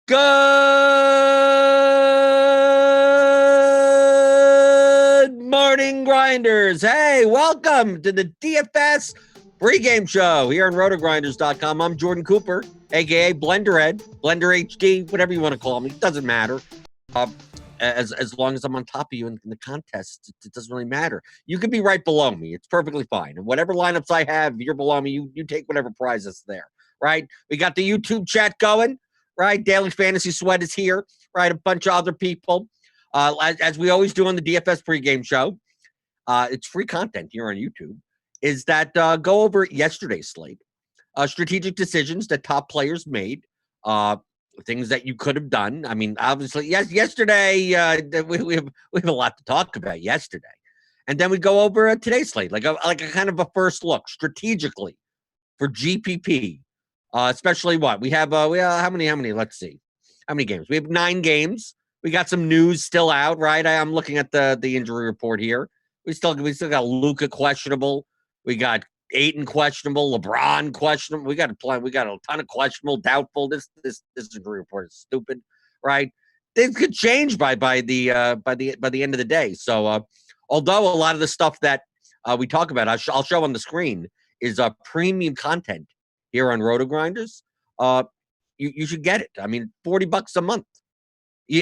Good morning, grinders. Hey, welcome to the DFS pregame show here on RotoGrinders.com. I'm Jordan Cooper, a.k.a. Blenderhead, Blender HD, whatever you want to call me. It doesn't matter. As long as I'm on top of you in the contest, it doesn't really matter. You could be right below me. It's perfectly fine. And whatever lineups I have, you're below me. You take whatever prize is there, right? We got the YouTube chat going. Right, Daily Fantasy Sweat is here. Right, a bunch of other people, as we always do on the DFS pregame show. It's free content here on YouTube. Is that go over yesterday's slate, strategic decisions that top players made, things that you could have done. I mean, obviously, yes, yesterday we have a lot to talk about yesterday, and then we go over today's slate, like a kind of a first look strategically for GPP. Especially what we have how many let's see how many games we have. 9 games. We got some news still out, right? I'm looking at the injury report here. We still got Luka questionable. We got Ayton questionable, LeBron questionable. We got a ton of questionable, doubtful. This injury report is stupid, right? Things could change by the end of the day. So although a lot of the stuff that we talk about, I'll show on the screen is premium content here on RotoGrinders, you should get it. I mean, $40 a month.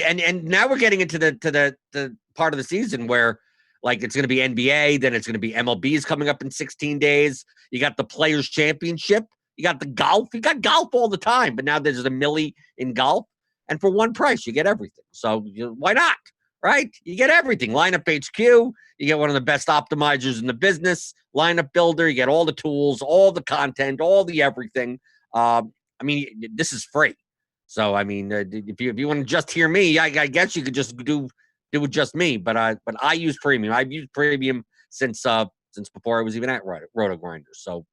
And now we're getting into the part of the season where, like, it's going to be NBA, then it's going to be MLB is coming up in 16 days. You got the Players Championship. You got the golf. You got golf all the time, but now there's a milli in golf. And for one price, you get everything. So why not, right? You get everything. Lineup HQ. You get one of the best optimizers in the business. Lineup builder. You get all the tools, all the content, all the everything. I mean, this is free. So I mean, if you want to just hear me, I guess you could just do it just me. But I use premium. I've used premium since before I was even at RotoGrinders. So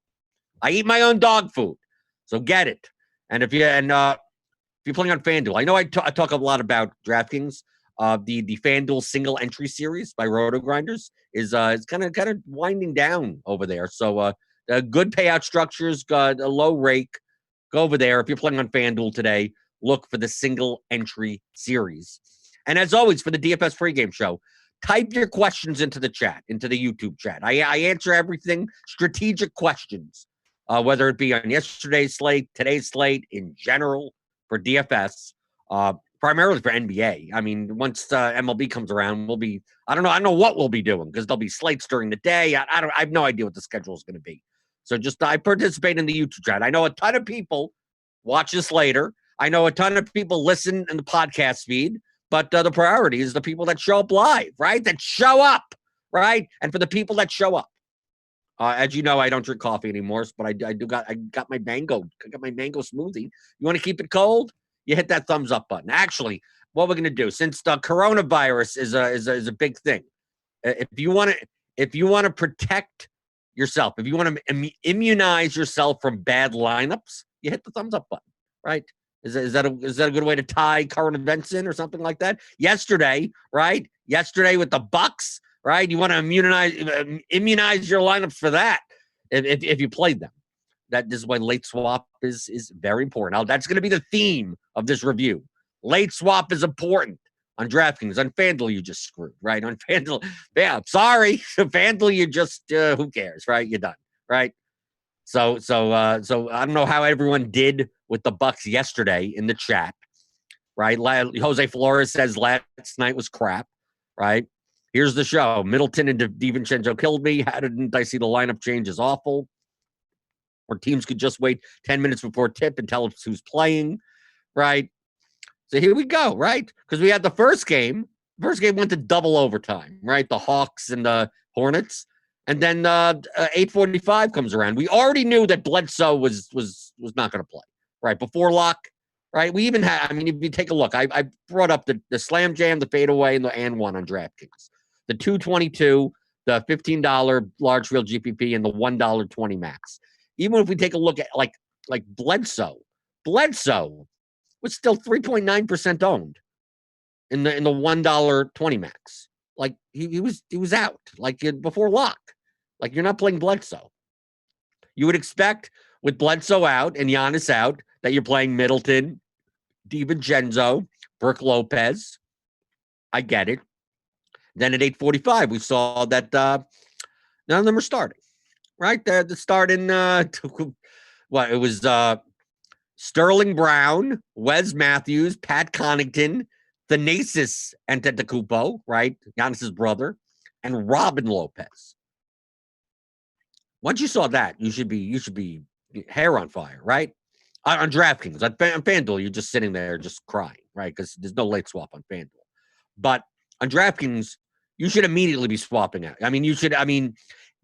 I eat my own dog food. So get it. And if you're playing on FanDuel, I know I talk a lot about Draftkings. The FanDuel single entry series by RotoGrinders is kind of winding down over there. So good payout structures, got a low rake. Go over there. If you're playing on FanDuel today, look for the single entry series. And as always, for the DFS pregame show, type your questions into the chat, into the YouTube chat. I answer everything, strategic questions, whether it be on yesterday's slate, today's slate, in general for DFS. Primarily for NBA. I mean, once MLB comes around, I don't know what we'll be doing because there'll be slates during the day. I have no idea what the schedule is going to be. So I participate in the YouTube chat. I know a ton of people watch this later. I know a ton of people listen in the podcast feed, but the priority is the people that show up live, right? That show up, right? And for the people that show up, as you know, I don't drink coffee anymore, but I got my mango. I got my mango smoothie. You want to keep it cold? You hit that thumbs up button. Actually, what we're going to do, since the coronavirus is a big thing, if you want to protect yourself, if you want to immunize yourself from bad lineups, you hit the thumbs up button, right? Is that a good way to tie current events in or something like that? Yesterday, right? Yesterday with the Bucks, right? You want to immunize your lineups for that if you played them. This is why late swap is very important. Now, that's going to be the theme of this review. Late swap is important on DraftKings. On FanDuel, you just screwed, right? On FanDuel, yeah, sorry. FanDuel, you just, who cares, right? You're done, right? So I don't know how everyone did with the Bucks yesterday in the chat, right? Jose Flores says last night was crap, right? Here's the show. Middleton and DiVincenzo killed me. How didn't I see the lineup change is awful? Or teams could just wait 10 minutes before tip and tell us who's playing, right? So here we go, right? Because we had the first game. The first game went to double overtime, right? The Hawks and the Hornets. And then 8:45 comes around. We already knew that Bledsoe was not going to play, right? Before lock, right? We even had, I mean, if you take a look, I brought up the slam jam, the fadeaway, and the and one on DraftKings. The $2.22, the $15 large field GPP, and the $1.20 max. Even if we take a look at like Bledsoe was still 3.9% owned in the $1.20 max. Like he was out like before lock. Like you're not playing Bledsoe. You would expect with Bledsoe out and Giannis out that you're playing Middleton DiVincenzo, Brooke Lopez. I get it. Then at 8:45, we saw that none of them are starting. Right? The start in it was Sterling Brown, Wes Matthews, Pat Connaughton, Thanasis Antetokounmpo, right? Giannis's brother, and Robin Lopez. Once you saw that, you should be hair on fire, right? On DraftKings, on FanDuel, you're just sitting there just crying, right? Because there's no late swap on FanDuel. But on DraftKings, you should immediately be swapping out. I mean,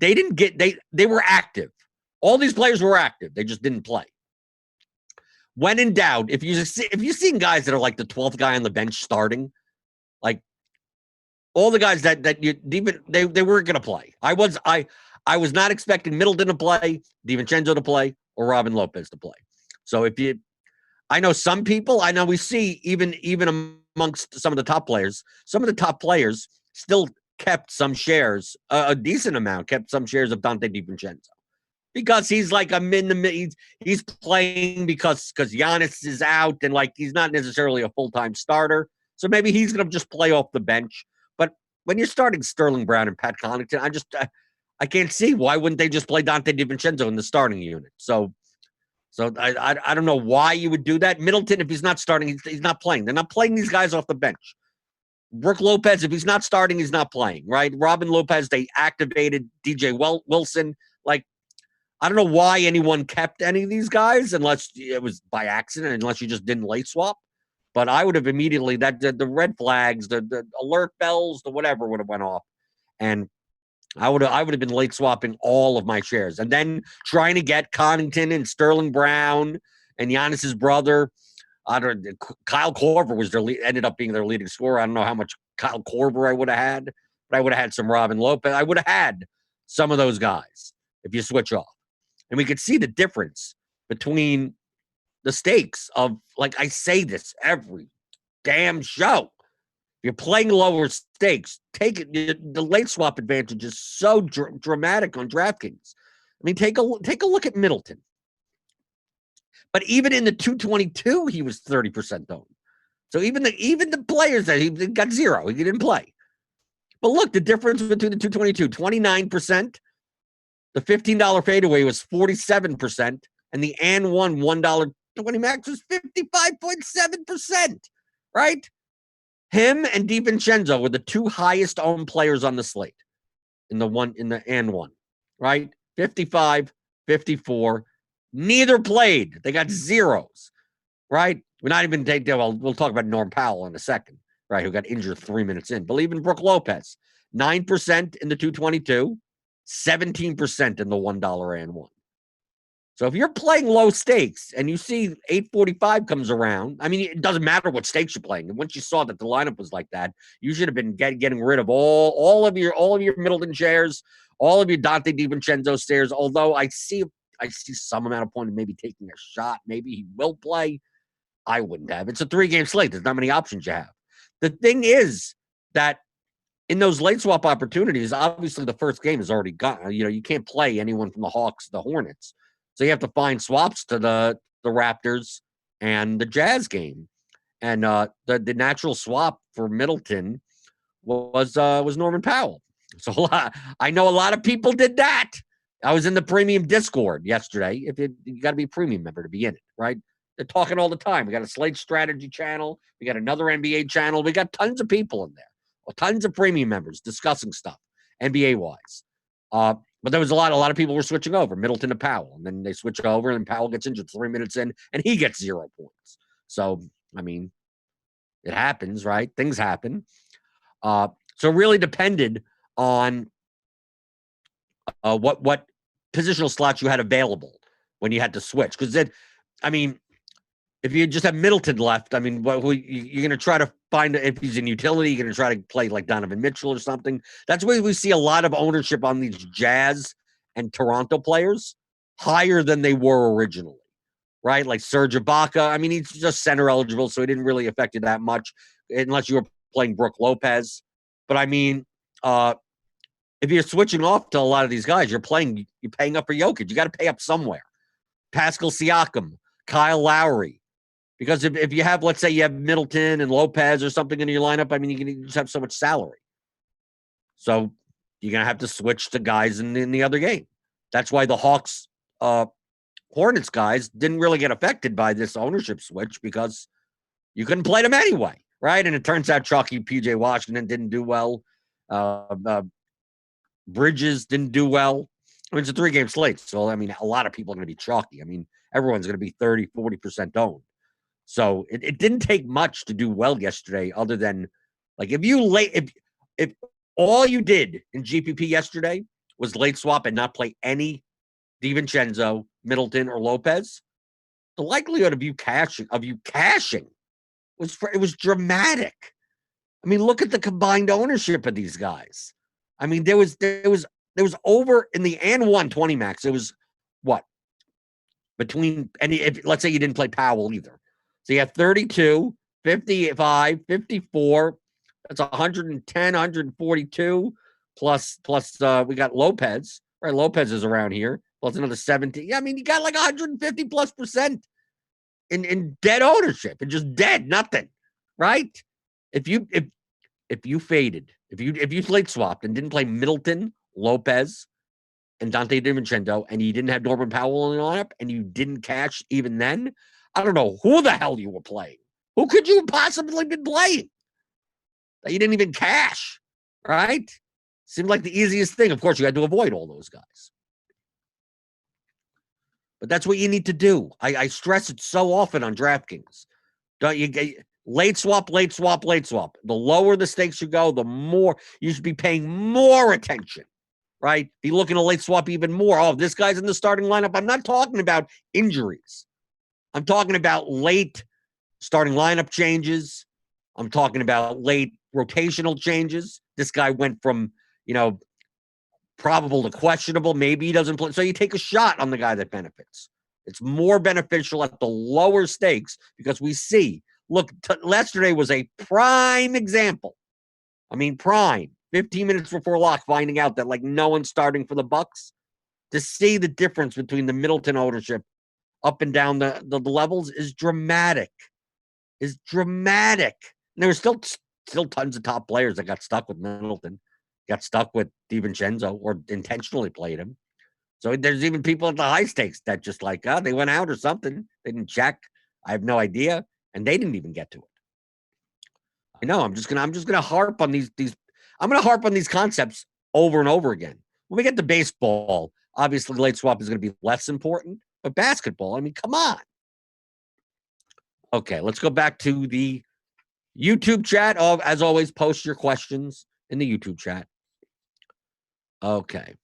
they didn't get they were active. All these players were active. They just didn't play. When in doubt, if you've seen guys that are like the 12th guy on the bench starting, like all the guys that you even they weren't going to play. I was not expecting Middleton to play, DiVincenzo to play, or Robin Lopez to play. So I know some people, I know we see even amongst some of the top players still kept some shares, a decent amount, kept some shares of Dante DiVincenzo. Because he's like he's playing because Giannis is out and like he's not necessarily a full-time starter. So maybe he's going to just play off the bench. But when you're starting Sterling Brown and Pat Connaughton, I can't see why wouldn't they just play Dante DiVincenzo in the starting unit. So I don't know why you would do that. Middleton, if he's not starting, he's not playing. They're not playing these guys off the bench. Brooke Lopez, if he's not starting, he's not playing, right? Robin Lopez, they activated DJ Wilson. Like, I don't know why anyone kept any of these guys unless it was by accident, unless you just didn't late swap. But I would have immediately, the red flags, the alert bells, the whatever would have went off. And I would have been late swapping all of my shares. And then trying to get Connaughton and Sterling Brown and Giannis's brother. Kyle Korver ended up being their leading scorer. I don't know how much Kyle Korver I would have had, but I would have had some Robin Lopez. I would have had some of those guys if you switch off. And we could see the difference between the stakes of, like I say this every damn show. If you're playing lower stakes, take it. The late swap advantage is so dramatic on DraftKings. I mean, take a look at Middleton. But even in the 222, he was 30% owned. So even the players that he got zero, he didn't play. But look, the difference between the 222, 29%. The $15 fadeaway was 47%, and the and one $1.20 max was 55.7%. Right? Him and DiVincenzo were the two highest owned players on the slate in the and one. Right? 55, 54. Neither played. They got zeros. Right? We're not even we'll talk about Norm Powell in a second, right? Who got injured 3 minutes in. But even Brooke Lopez, 9% in the 222. 17% in the $1 and one. So if you're playing low stakes and you see 8:45 comes around, I mean, it doesn't matter what stakes you're playing. And once you saw that the lineup was like that, you should have been getting rid of all of your Middleton shares, all of your Dante DiVincenzo shares. Although I see some amount of point of maybe taking a shot. Maybe he will play. I wouldn't have. It's a 3-game slate. There's not many options you have. The thing is that in those late swap opportunities, obviously the first game is already gone. You can't play anyone from the Hawks, the Hornets. So you have to find swaps to the Raptors and the Jazz game. And the natural swap for Middleton was Norman Powell. So I know a lot of people did that. I was in the premium Discord yesterday. You got to be a premium member to be in it, right? They're talking all the time. We got a Slate strategy channel. We got another NBA channel. We got tons of people in there. Tons of premium members discussing stuff, NBA-wise. But there was a lot of people were switching over, Middleton to Powell. And then they switch over, and Powell gets injured 3 minutes in, and he gets 0 points. So, I mean, it happens, right? Things happen. So it really depended on what positional slots you had available when you had to switch. Because then, I mean, if you just have Middleton left, I mean, you're going to try to find, if he's in utility, you're going to try to play like Donovan Mitchell or something. That's why we see a lot of ownership on these Jazz and Toronto players higher than they were originally, right? Like Serge Ibaka. I mean, he's just center eligible, so it didn't really affect you that much unless you were playing Brooke Lopez. But I mean, if you're switching off to a lot of these guys, you're paying up for Jokic. You got to pay up somewhere. Pascal Siakam, Kyle Lowry, Because if you have, let's say you have Middleton and Lopez or something in your lineup, I mean, you can just have so much salary. So you're going to have to switch to guys in the other game. That's why the Hawks, Hornets guys didn't really get affected by this ownership switch because you couldn't play them anyway, right? And it turns out Chalky PJ Washington didn't do well. Bridges didn't do well. I mean, it's a 3-game slate. So, I mean, a lot of people are going to be chalky. I mean, everyone's going to be 30, 40% owned. So it didn't take much to do well yesterday other than, like, if all you did in GPP yesterday was late swap and not play any DiVincenzo, Middleton, or Lopez, the likelihood of you cashing was dramatic. I mean, look at the combined ownership of these guys. I mean, there was over in the and 120 max. It was what between if let's say you didn't play Powell either. So you have 32, 55, 54. That's 110, 142 plus we got Lopez. Right, Lopez is around here. Plus another 17. Yeah, I mean, you got like 150 plus percent in dead ownership and just dead nothing, right? If you faded, if you late swapped and didn't play Middleton, Lopez, and Dante DiVincenzo, and you didn't have Norman Powell in the lineup, and you didn't cash even then, I don't know who the hell you were playing. Who could you have possibly been playing that you didn't even cash, right? Seemed like the easiest thing. Of course, you had to avoid all those guys. But that's what you need to do. I stress it so often on DraftKings. Don't you get late swap, late swap, late swap. The lower the stakes you go, the more you should be paying more attention, right? Be looking to late swap even more. Oh, this guy's in the starting lineup. I'm not talking about injuries. I'm talking about late starting lineup changes. I'm talking about late rotational changes. This guy went from, probable to questionable. Maybe he doesn't play. So you take a shot on the guy that benefits. It's more beneficial at the lower stakes because we see, look, yesterday was a prime example. I mean, prime. 15 minutes before lock, finding out that like no one's starting for the Bucks. To see the difference between the Middleton ownership up and down the levels is dramatic. And there were still tons of top players that got stuck with Middleton, got stuck with DiVincenzo, or intentionally played him. So there's even people at the high stakes that just like, they went out or something. They didn't check. I have no idea. And they didn't even get to it. I know. I'm just gonna harp on these. I'm gonna harp on these concepts over and over again. When we get to baseball, obviously late swap is gonna be less important. But basketball, I mean, come on. Okay, let's go back to the YouTube chat. As always, post your questions in the YouTube chat. Okay.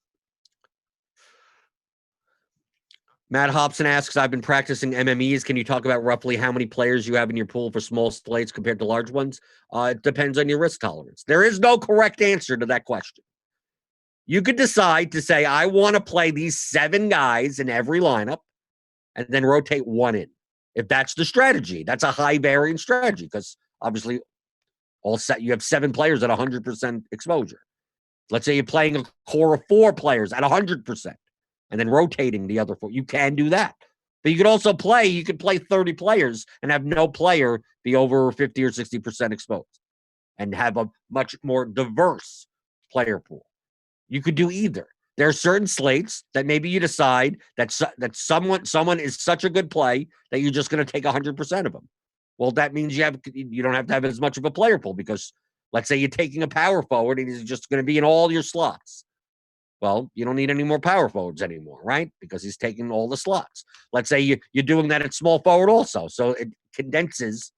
Matt Hobson asks, I've been practicing MMEs. Can you talk about roughly how many players you have in your pool for small slates compared to large ones? It depends on your risk tolerance. There is no correct answer to that question. You could decide to say, I want to play these 7 guys in every lineup and then rotate one in. If that's the strategy, that's a high variance strategy because obviously you have 7 players at 100% exposure. Let's say you're playing a core of 4 players at 100% and then rotating the other 4. You can do that. But you could also play 30 players and have no player be over 50 or 60% exposed and have a much more diverse player pool. You could do either. There are certain slates that maybe you decide that someone is such a good play that you're just going to take 100% of them. Well, that means you don't have to have as much of a player pool because let's say you're taking a power forward and he's just going to be in all your slots. Well, you don't need any more power forwards anymore, right? Because he's taking all the slots. Let's say you're doing that at small forward also. So it condenses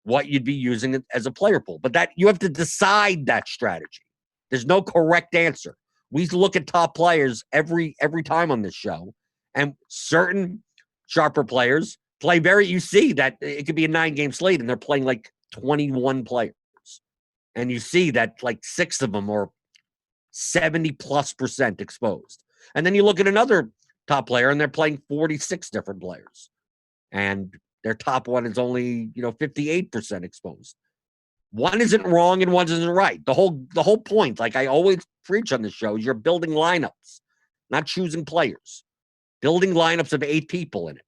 what you'd be using as a player pool. But that you have to decide that strategy. There's no correct answer. We look at top players every time on this show, and certain sharper players play you see that it could be a 9-game slate and they're playing like 21 players. And you see that like 6 of them are 70+% exposed. And then you look at another top player and they're playing 46 different players. And their top one is only, 58% exposed. One isn't wrong and one isn't right. The whole point, like I always preach on this show, is you're building lineups, not choosing players. Building lineups of 8 people in it.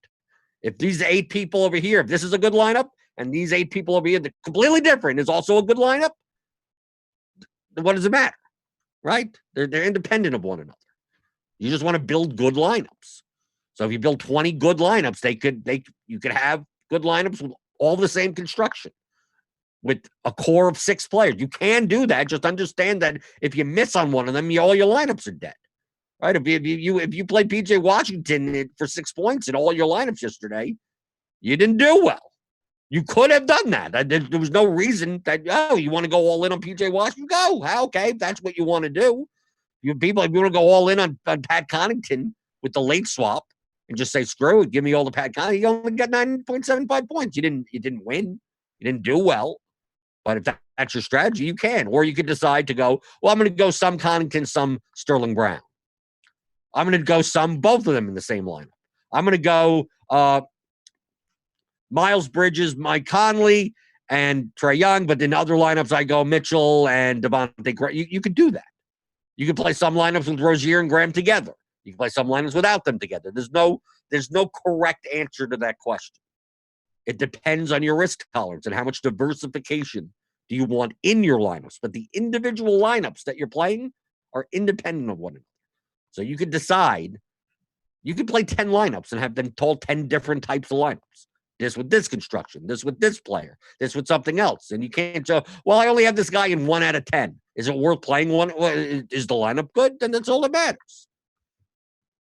If these 8 people over here, if this is a good lineup, and these 8 people over here, they're completely different, is also a good lineup, what does it matter, right? They're independent of one another. You just want to build good lineups. So if you build 20 good lineups, you could have good lineups with all the same construction, with a core of 6 players. You can do that. Just understand that if you miss on one of them, all your lineups are dead. Right? If you play PJ Washington for 6 points in all your lineups yesterday, you didn't do well. You could have done that. There was no reason that, you want to go all in on PJ Washington? Go. Okay, if that's what you want to do. If you want to go all in on Pat Connaughton with the late swap and just say, screw it, give me all the Pat Connaughton, you only got 9.75 points. You didn't win. You didn't do well. But if that's your strategy, you can. Or you could decide to go, well, I'm going to go some Connaughton, some Sterling Brown. I'm going to go both of them in the same lineup. I'm going to go Miles Bridges, Mike Conley, and Trae Young. But in other lineups, I go Mitchell and Devontae Graham. You could do that. You can play some lineups with Rozier and Graham together. You can play some lineups without them together. There's no correct answer to that question. It depends on your risk tolerance and how much diversification do you want in your lineups. But the individual lineups that you're playing are independent of one another. So you could decide, you could play 10 lineups and have them told 10 different types of lineups. This with this construction, this with this player, this with something else. And you can't go, well, I only have this guy in 1 out of 10. Is it worth playing one? Is the lineup good? Then that's all that matters.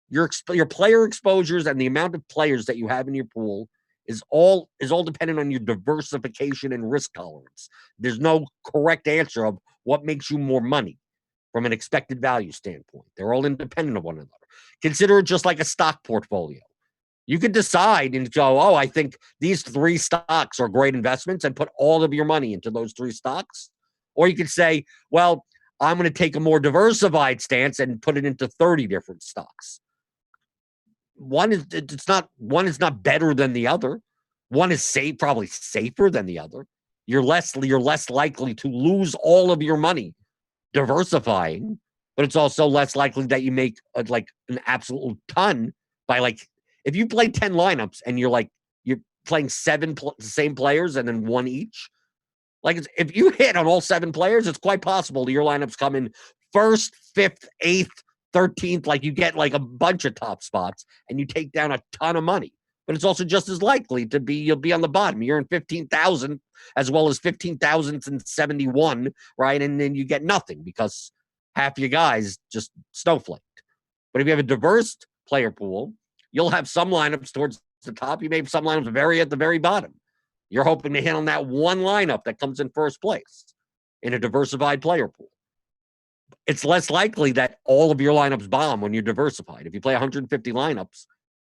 Your player exposures and the amount of players that you have in your pool is all dependent on your diversification and risk tolerance. There's no correct answer of what makes you more money from an expected value standpoint. They're all independent of one another. Consider it just like a stock portfolio. You could decide and go, I think these 3 stocks are great investments, and put all of your money into those 3 stocks. Or you could say, well, I'm going to take a more diversified stance and put it into 30 different stocks. One is not better than the other. One is probably safer than the other. You're less likely to lose all of your money diversifying, but it's also less likely that you make an absolute ton by if you play 10 lineups and you're playing 7 same players and then 1 each. If you hit on all 7 players, it's quite possible that your lineups come in 1st, 5th, 8th, 13th. You get a bunch of top spots and you take down a ton of money. But it's also just as likely to be you'll be on the bottom. You're in 15,000 as well as 15,071, right? And then you get nothing because half your guys just snowflaked. But if you have a diverse player pool, you'll have some lineups towards the top. You may have some lineups at the very bottom. You're hoping to hit on that one lineup that comes in first place in a diversified player pool. It's less likely that all of your lineups bomb when you're diversified. If you play 150 lineups,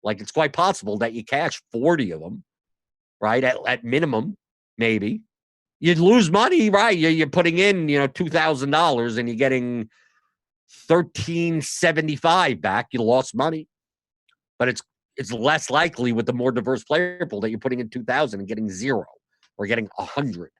it's quite possible that you cash 40 of them, right? At minimum, maybe. You'd lose money, right? You're putting in, $2,000 and you're getting $1,375 back. You lost money. But it's less likely with the more diverse player pool that you're putting in 2,000 and getting 0 or getting 100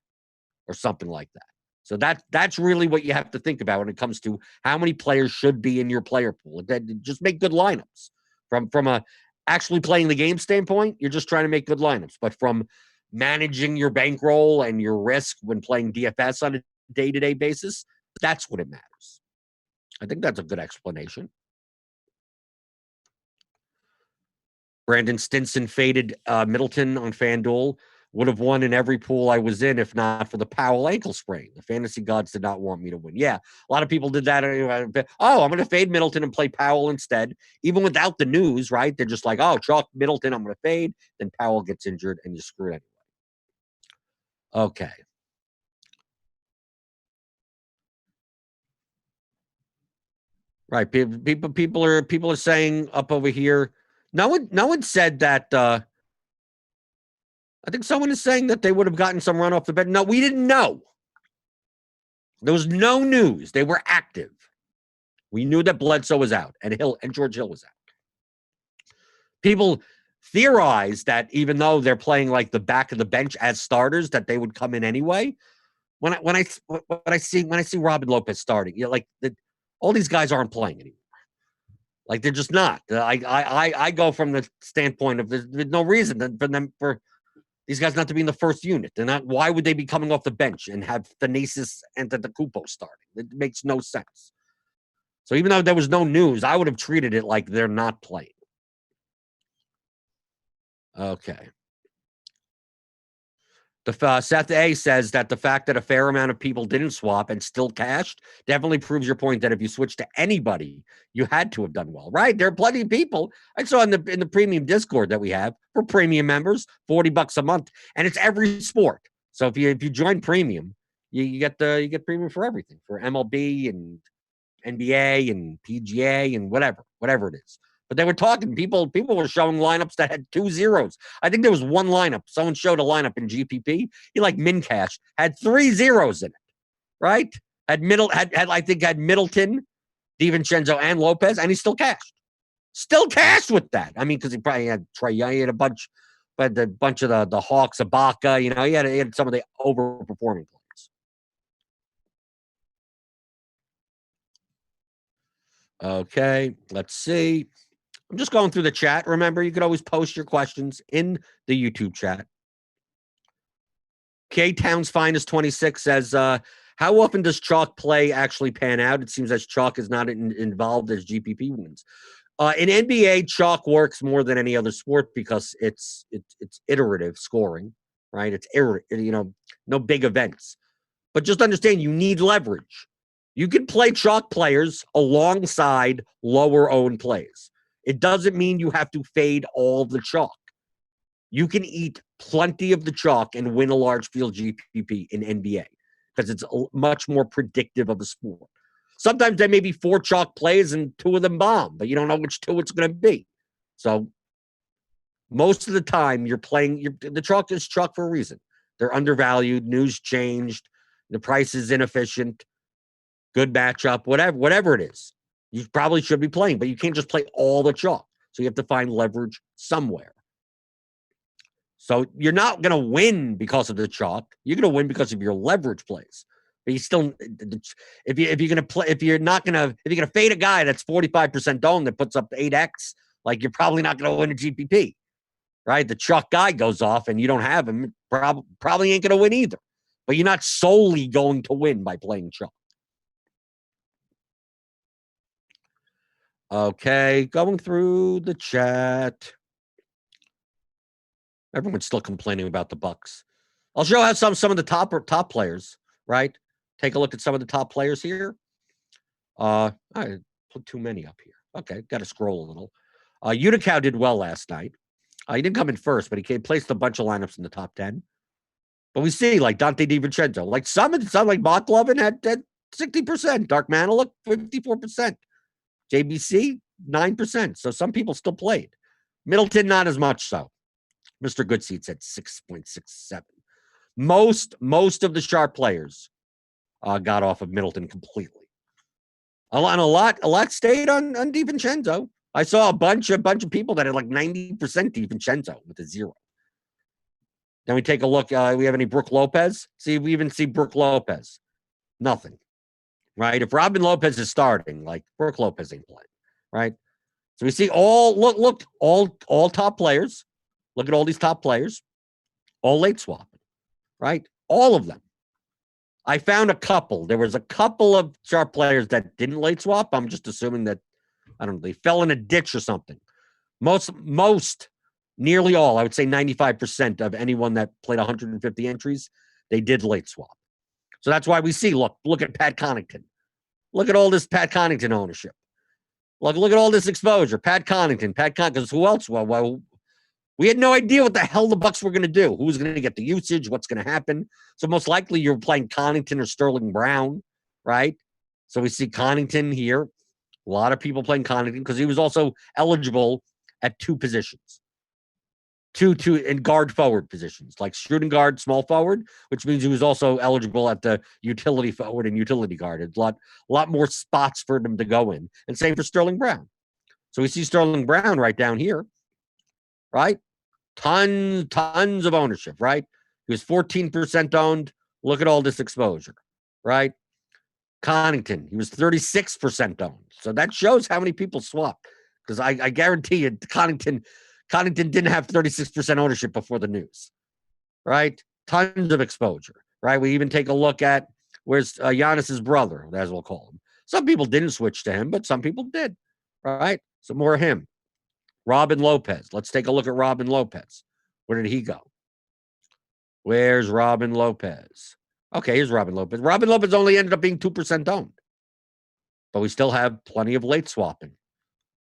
or something like that. So that's really what you have to think about when it comes to how many players should be in your player pool. Just make good lineups. From a actually playing the game standpoint, you're just trying to make good lineups. But from managing your bankroll and your risk when playing DFS on a day-to-day basis, that's what it matters. I think that's a good explanation. Brandon Stinson faded Middleton on FanDuel. Would have won in every pool I was in if not for the Powell ankle sprain. The fantasy gods did not want me to win. Yeah, a lot of people did that. I'm going to fade Middleton and play Powell instead. Even without the news, right? They're just chalk Middleton, I'm going to fade. Then Powell gets injured and you screw it anyway. Okay. Right. People are saying up over here. No one said that. I think someone is saying that they would have gotten some run off the bed. No, we didn't know. There was no news. They were active. We knew that Bledsoe was out and George Hill was out. People theorized that even though they're playing the back of the bench as starters, that they would come in anyway. When I see Robin Lopez starting, all these guys aren't playing anymore. Like they're just not. I go from the standpoint of there's no reason for these guys not to be in the first unit. They're not. Why would they be coming off the bench and have Thanasis and Antetokounmpo starting? It makes no sense. So even though there was no news, I would have treated it like they're not playing. Okay. Seth A says that the fact that a fair amount of people didn't swap and still cashed definitely proves your point that if you switch to anybody, you had to have done well, right? There are plenty of people. I saw in the premium Discord that we have for premium members, $40 a month, and it's every sport. So if you join premium, you get premium for everything, for MLB and NBA and PGA and whatever it is. But they were talking, people were showing lineups that had 2 zeros. I think there was one lineup. Someone showed a lineup in GPP. He like Mincash had 3 zeros in it, right? Had Middleton, DiVincenzo, and Lopez, and he still cashed. Still cashed with that. I mean, because he probably had Trey Young, he had a bunch of the Hawks, Ibaka, he had some of the overperforming players. Okay, let's see. I'm just going through the chat. Remember, you could always post your questions in the YouTube chat. K-Town's Finest 26 says, how often does chalk play actually pan out? It seems as chalk is not involved as GPP wins. In NBA, chalk works more than any other sport because it's iterative scoring, right? It's no big events. But just understand, you need leverage. You can play chalk players alongside lower-owned plays. It doesn't mean you have to fade all the chalk. You can eat plenty of the chalk and win a large field GPP in NBA because it's much more predictive of the sport. Sometimes there may be 4 chalk plays and 2 of them bomb, but you don't know which 2 it's going to be. So most of the time you're playing, the chalk is chalk for a reason. They're undervalued, news changed, the price is inefficient, good matchup, whatever it is. You probably should be playing, but you can't just play all the chalk. So you have to find leverage somewhere. So you're not going to win because of the chalk. You're going to win because of your leverage plays. But you still, if you're going to play, if you're going to fade a guy that's 45% owned that puts up 8x, like you're probably not going to win a GPP, right? The chalk guy goes off and you don't have him, probably ain't going to win either. But you're not solely going to win by playing chalk. Okay, going through the chat. Everyone's still complaining about the Bucks. I'll show how some of the top players, right? Take a look at some of the top players here. I put too many up here. Okay, got to scroll a little. Utica did well last night. He didn't come in first, but he placed a bunch of lineups in the top 10. But we see like Dante DiVincenzo, like some like Botlovin had 60%. Dark Manilow, 54%. JBC, 9%. So some people still played. Middleton, not as much so. Mr. Goodseats at 6.67. Most of the sharp players got off of Middleton completely. A lot stayed on DiVincenzo. I saw a bunch of people that had like 90% DiVincenzo with a 0. Then we take a look. We have any Brook Lopez? See, we even see Brook Lopez. Nothing. Right? If Robin Lopez is starting, like Brook Lopez ain't playing. Right? So we see all top players. Look at all these top players. All late swapping. Right? All of them. I found a couple. There was a couple of sharp players that didn't late swap. I'm just assuming that, I don't know, they fell in a ditch or something. Most, nearly all, I would say 95% of anyone that played 150 entries, they did late swap. So that's why we see, look at Pat Connaughton. Look at all this Pat Connaughton ownership. Look at all this exposure. Pat Connaughton, because who else? Well, we had no idea what the hell the Bucks were going to do. Who was going to get the usage? What's going to happen? So most likely you're playing Connaughton or Sterling Brown, right? So we see Connaughton here. A lot of people playing Connaughton because he was also eligible at 2 positions. Two in guard forward positions, like shooting guard, small forward, which means he was also eligible at the utility forward and utility guard. It's a lot more spots for them to go in. And same for Sterling Brown. So we see Sterling Brown right down here, right? Tons of ownership, right? He was 14% owned. Look at all this exposure, right? Connaughton, he was 36% owned. So that shows how many people swapped. because I guarantee you Connaughton didn't have 36% ownership before the news, right? Tons of exposure, right? We even take a look at where's Giannis's brother, as we'll call him. Some people didn't switch to him, but some people did, right? So more of him. Robin Lopez. Let's take a look at Robin Lopez. Where did he go? Where's Robin Lopez? Okay, here's Robin Lopez. Robin Lopez only ended up being 2% owned, but we still have plenty of late swapping.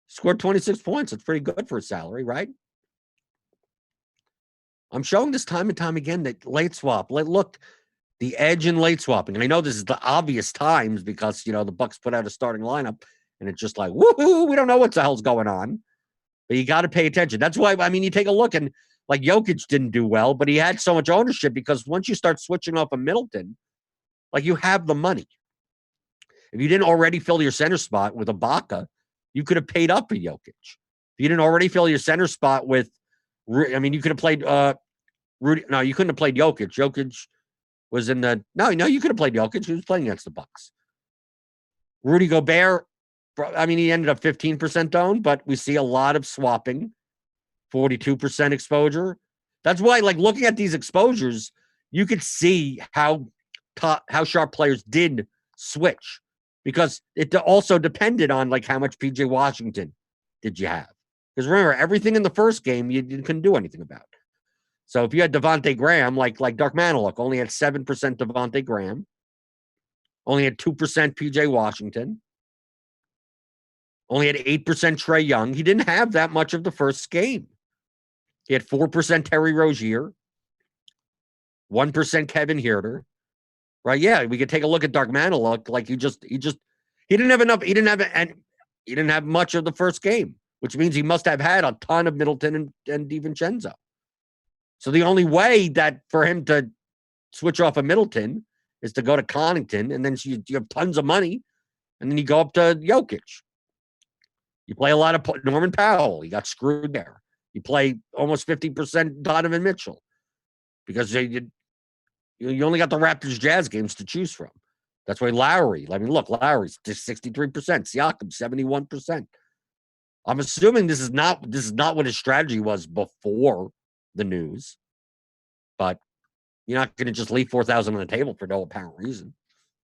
Scored 26 points. That's pretty good for a salary, right? I'm showing this time and time again that late swap. Look, the edge in late swapping. And I know this is the obvious times because, the Bucks put out a starting lineup and it's just like, woohoo, we don't know what the hell's going on. But you got to pay attention. That's why, you take a look and like Jokic didn't do well, but he had so much ownership because once you start switching off of Middleton, like you have the money. If you didn't already fill your center spot with Ibaka, you could have paid up for Jokic. If you didn't already fill your center spot with, you could have played Rudy. No, you couldn't have played Jokic. Jokic was in the you could have played Jokic. He was playing against the Bucks. Rudy Gobert, he ended up 15% owned, but we see a lot of swapping, 42% exposure. That's why, like, looking at these exposures, you could see how sharp players did switch because it also depended on like how much PJ Washington did you have. Because remember, everything in the first game you couldn't do anything about. So if you had Devontae Graham, like Dark Manilow, only had 7% Devontae Graham, only had 2% PJ Washington, only had 8% Trae Young. He didn't have that much of the first game. He had 4% Terry Rozier, 1% Kevin Huerter. Right? Yeah, we could take a look at Dark Manilow. Like he didn't have enough. He didn't have much of the first game, which means he must have had a ton of Middleton and DiVincenzo. So the only way that for him to switch off of Middleton is to go to Connaughton, and then you have tons of money, and then you go up to Jokic. You play a lot of Norman Powell. He got screwed there. You play almost 50% Donovan Mitchell because you only got the Raptors Jazz games to choose from. That's why Lowry. Look, Lowry's just 63%. Siakam 71%. I'm assuming this is not what his strategy was before the news, but you're not going to just leave 4,000 on the table for no apparent reason.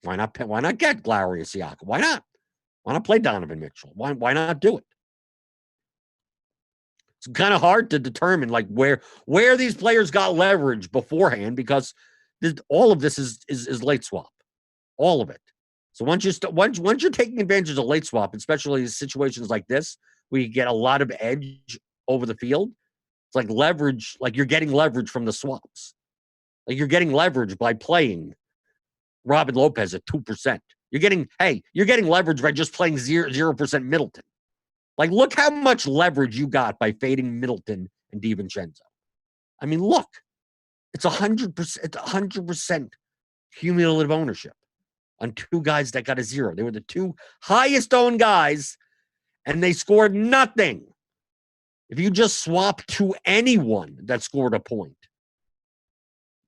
Why not get Lowry or Siakam? Why not? Why not play Donovan Mitchell? Why not do it? It's kind of hard to determine like where these players got leverage beforehand because all of this is late swap, all of it. So once you're taking advantage of late swap, especially in situations like this, where you get a lot of edge over the field, it's like leverage, like you're getting leverage from the swaps. Like you're getting leverage by playing Robin Lopez at 2%. You're getting leverage by just playing 0% Middleton. Like look how much leverage you got by fading Middleton and DiVincenzo. Look. It's 100%. It's 100% cumulative ownership on two guys that got a 0. They were the two highest owned guys, and they scored nothing. If you just swap to anyone that scored a point,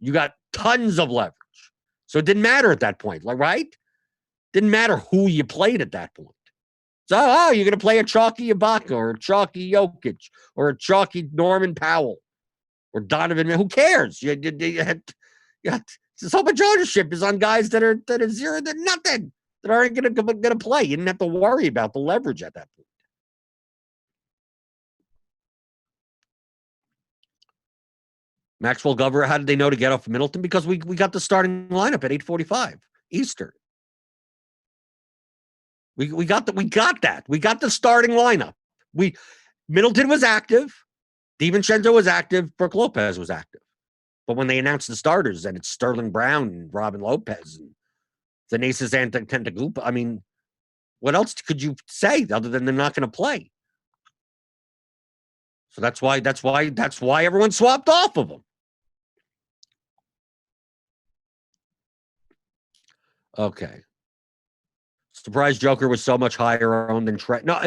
you got tons of leverage. So it didn't matter at that point, right? Didn't matter who you played at that point. So, you're going to play a chalky Ibaka or a chalky Jokic or a chalky Norman Powell. Or Donovan, who cares? You so much ownership is on guys that are 0, that nothing, that aren't going to play. You didn't have to worry about the leverage at that point. Maxwell Glover, how did they know to get off Middleton? Because we got the starting lineup at 8:45 Eastern. We got that. We got the starting lineup. Middleton was active. DiVincenzo was active. Brook Lopez was active. But when they announced the starters, and it's Sterling Brown and Robin Lopez and Thanasis Antetokounmpo, what else could you say other than they're not going to play? So that's why everyone swapped off of them. Okay. Surprised Joker was so much higher owned than Trey. No,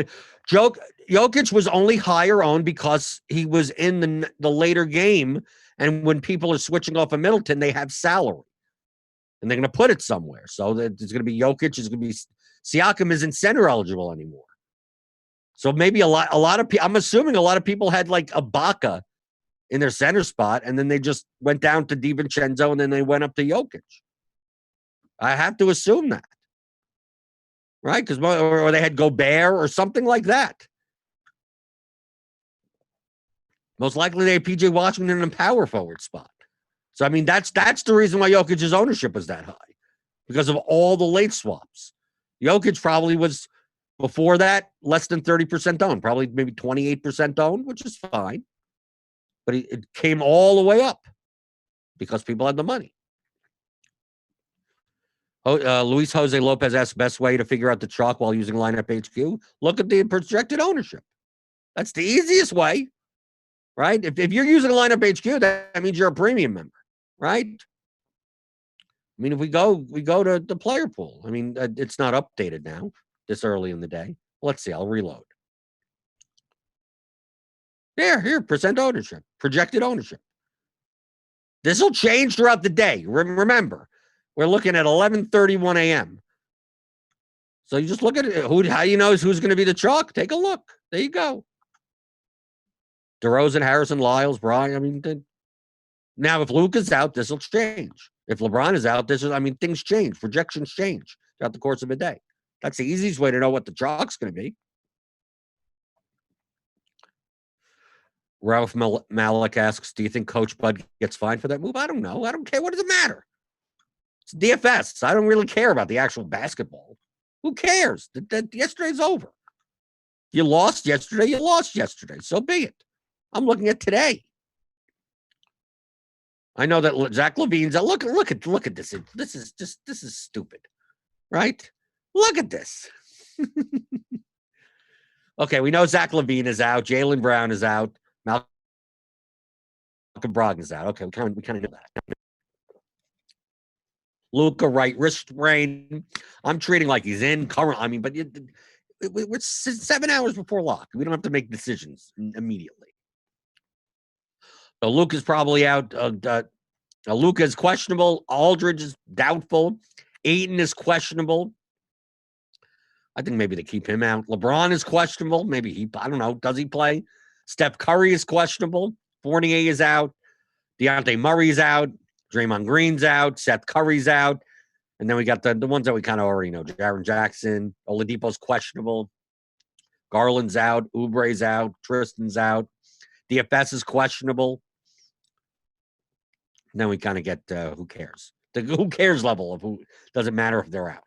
Jokic was only higher owned because he was in the later game, and when people are switching off of Middleton, they have salary, and they're going to put it somewhere. So there's going to be Jokic, there's going to be Siakam isn't center eligible anymore. So maybe a lot of people, I'm assuming a lot of people had like Ibaka in their center spot, and then they just went down to DiVincenzo, and then they went up to Jokic. I have to assume that, right? Because or they had Gobert or something like that. Most likely they had PJ Washington in a power forward spot. So I mean that's the reason why Jokic's ownership was that high, because of all the late swaps. Jokic probably was before that less than 30% owned, probably maybe 28% owned, which is fine. But it came all the way up because people had the money. Luis Jose Lopez asks, best way to figure out the chalk while using lineup HQ? Look at the projected ownership. That's the easiest way, right? If you're using a lineup HQ, that means you're a premium member, right? I mean, if we go to the player pool. I mean, it's not updated now this early in the day. Let's see. I'll reload. Here, percent ownership, projected ownership. This will change throughout the day. Remember, we're looking at 11:31 a.m. So you just look at it. How you know who's going to be the chalk? Take a look. There you go. DeRozan, Harrison, Lyles, Bryant. I mean, now if Luke is out, this will change. If LeBron is out, things change. Projections change throughout the course of a day. That's the easiest way to know what the chalk's going to be. Ralph Malik asks, do you think Coach Bud gets fined for that move? I don't know. I don't care. What does it matter? It's DFS. I don't really care about the actual basketball. Who cares? Yesterday's over. You lost yesterday. You lost yesterday. So be it. I'm looking at today. I know that Zach LaVine's out. Look at this. This is stupid, right? Look at this. Okay, we know Zach LaVine is out. Jaylen Brown is out. Malcolm Brogdon is out. Okay, we kind of know that. Luka, right wrist sprain. I'm treating like he's in current. I mean, but we're 7 hours before lock. We don't have to make decisions immediately. So Luka's probably out. Luka is questionable. Aldridge is doubtful. Ayton is questionable. I think maybe they keep him out. LeBron is questionable. Maybe I don't know. Does he play? Steph Curry is questionable. Fournier is out. Dejounte Murray's out. Draymond Green's out. Seth Curry's out. And then we got the ones that we kind of already know. Jaren Jackson. Oladipo's questionable. Garland's out. Oubre's out. Tristan's out. DFS is questionable. And then we kind of get who cares. The who cares level of who doesn't matter if they're out.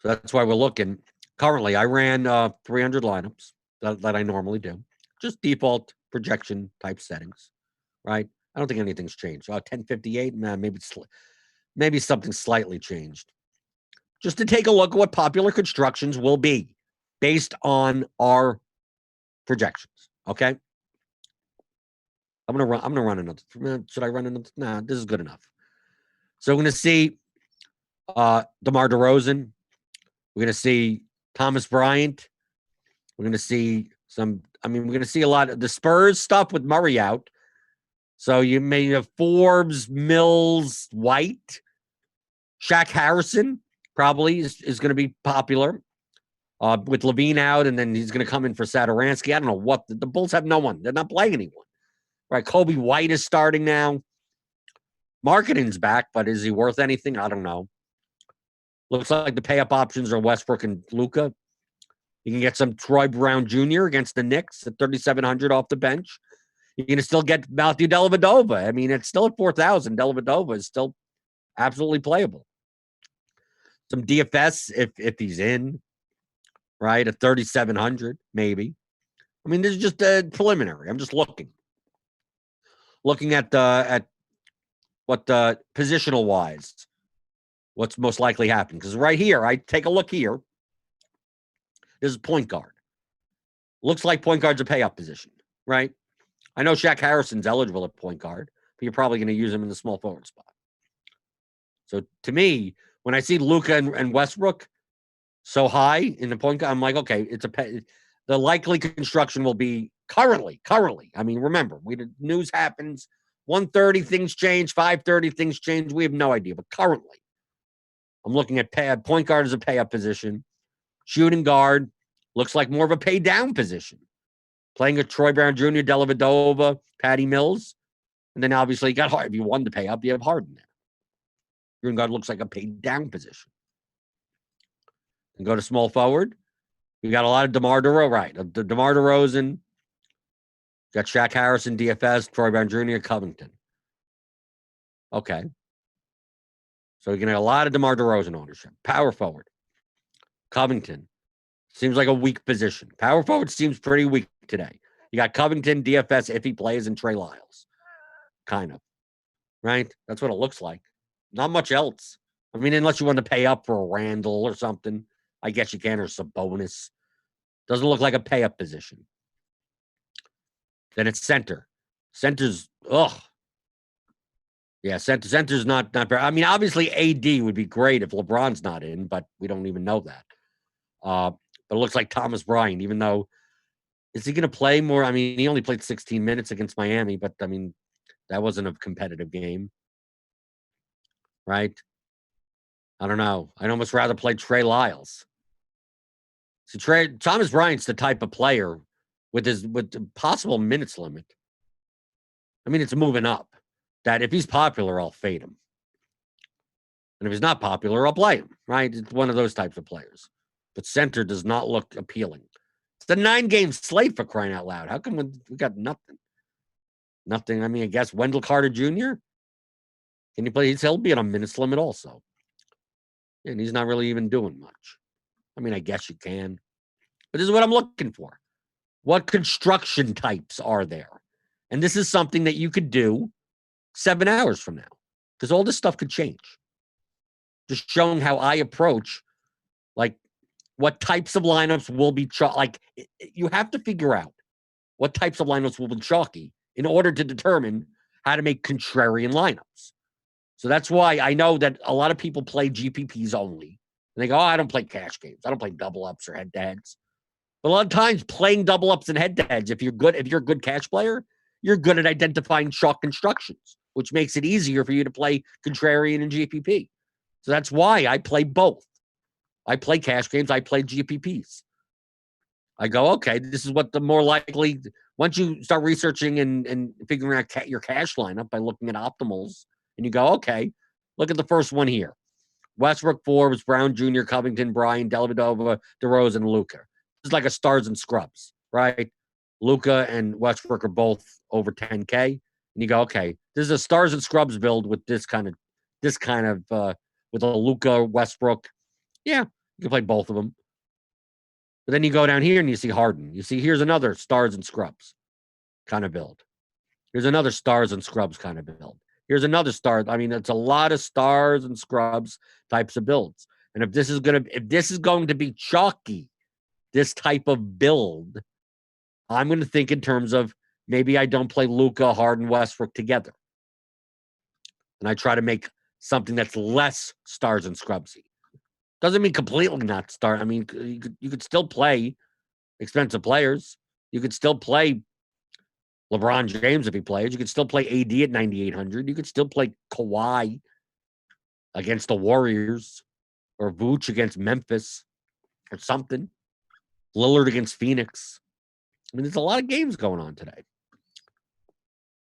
So that's why we're looking. Currently, I ran 300 lineups that I normally do. Just default projection type settings, right? I don't think anything's changed. 1058, maybe something slightly changed. Just to take a look at what popular constructions will be based on our projections. Okay. I'm gonna run another. Should I run another? Nah, this is good enough. So we're gonna see DeMar DeRozan. We're gonna see Thomas Bryant. We're gonna see we're gonna see a lot of the Spurs stuff with Murray out. So you may have Forbes, Mills, White, Shaq Harrison probably is going to be popular with LaVine out, and then he's going to come in for Satoransky. I don't know what the Bulls have no one. They're not playing anyone. Right? Kobe White is starting now. Marketing's back, but is he worth anything? I don't know. Looks like the pay-up options are Westbrook and Luka. You can get some Troy Brown Jr. against the Knicks at 3,700 off the bench. You can still get Matthew Dellavedova. I mean, it's still at 4,000. Dellavedova is still absolutely playable. Some DFS if he's in, right, at 3,700 maybe. I mean, this is just a preliminary. I'm just looking at what positional wise, what's most likely happening. Because right here, I take a look here. This is point guard. Looks like point guard's a pay-up position, right? I know Shaq Harrison's eligible at point guard, but you're probably going to use him in the small forward spot. So to me, when I see Luka and Westbrook so high in the point guard, I'm like, okay, the likely construction will be currently. I mean, remember, the news happens, 1:30 things change, 5:30 things change. We have no idea, but currently, I'm looking at point guard as a pay-up position. Shooting guard looks like more of a pay down position. Playing a Troy Brown Jr., Dellavedova, Patty Mills. And then obviously you got Harden. If you wanted to pay up, you have Harden there. Shooting guard looks like a pay down position. And go to small forward. You got a lot of DeMar DeRozan, right? DeMar DeRozan. Got Shaq Harrison, DFS, Troy Brown Jr., Covington. Okay. So you're going to have a lot of DeMar DeRozan ownership. Power forward. Covington. Seems like a weak position. Power forward seems pretty weak today. You got Covington, DFS, if he plays, and Trey Lyles. Kind of. Right? That's what it looks like. Not much else. I mean, unless you want to pay up for a Randall or something. I guess you can, or Sabonis. Doesn't look like a pay-up position. Then it's center. Center's, yeah, center's not very. I mean, obviously AD would be great if LeBron's not in, but we don't even know that. But it looks like Thomas Bryant, even though, is he going to play more? I mean, he only played 16 minutes against Miami, but I mean, that wasn't a competitive game. Right? I don't know. I'd almost rather play Trey Lyles. See, Thomas Bryant's the type of player with the possible minutes limit. I mean, it's moving up. That if he's popular, I'll fade him. And if he's not popular, I'll play him. Right? It's one of those types of players. But center does not look appealing. It's a 9-game slate, for crying out loud. How come we got nothing? Nothing. I mean, I guess Wendell Carter Jr. Can you play? He'll be on a minutes limit also. And he's not really even doing much. I mean, I guess you can. But this is what I'm looking for. What construction types are there? And this is something that you could do 7 hours from now. Because all this stuff could change. Just showing how I approach, like, what types of lineups will be you have to figure out what types of lineups will be chalky in order to determine how to make contrarian lineups. So that's why I know that a lot of people play GPPs only. And they go, I don't play cash games. I don't play double ups or head-to-heads. But a lot of times playing double ups and head-to-heads, if you're a good cash player, you're good at identifying chalk constructions, which makes it easier for you to play contrarian and GPP. So that's why I play both. I play cash games. I play GPPs. I go, okay, this is what the more likely, once you start researching and figuring out your cash lineup by looking at optimals, and you go, okay, look at the first one here. Westbrook, Forbes, Brown Jr., Covington, Bryant, Dellavedova, DeRozan, and Luka. This is like a stars and scrubs, right? Luka and Westbrook are both over 10K. And you go, okay, this is a stars and scrubs build with this kind of with a Luka, Westbrook. Yeah, you can play both of them. But then you go down here and you see Harden. You see, here's another stars and scrubs kind of build. Here's another stars and scrubs kind of build. Here's another star. I mean, it's a lot of stars and scrubs types of builds. And if this is going to be chalky, this type of build, I'm going to think in terms of maybe I don't play Luka, Harden, Westbrook together. And I try to make something that's less stars and scrubsy. Doesn't mean completely not star. I mean, you could still play expensive players. You could still play LeBron James if he plays. You could still play AD at 9,800. You could still play Kawhi against the Warriors or Vooch against Memphis or something. Lillard against Phoenix. I mean, there's a lot of games going on today.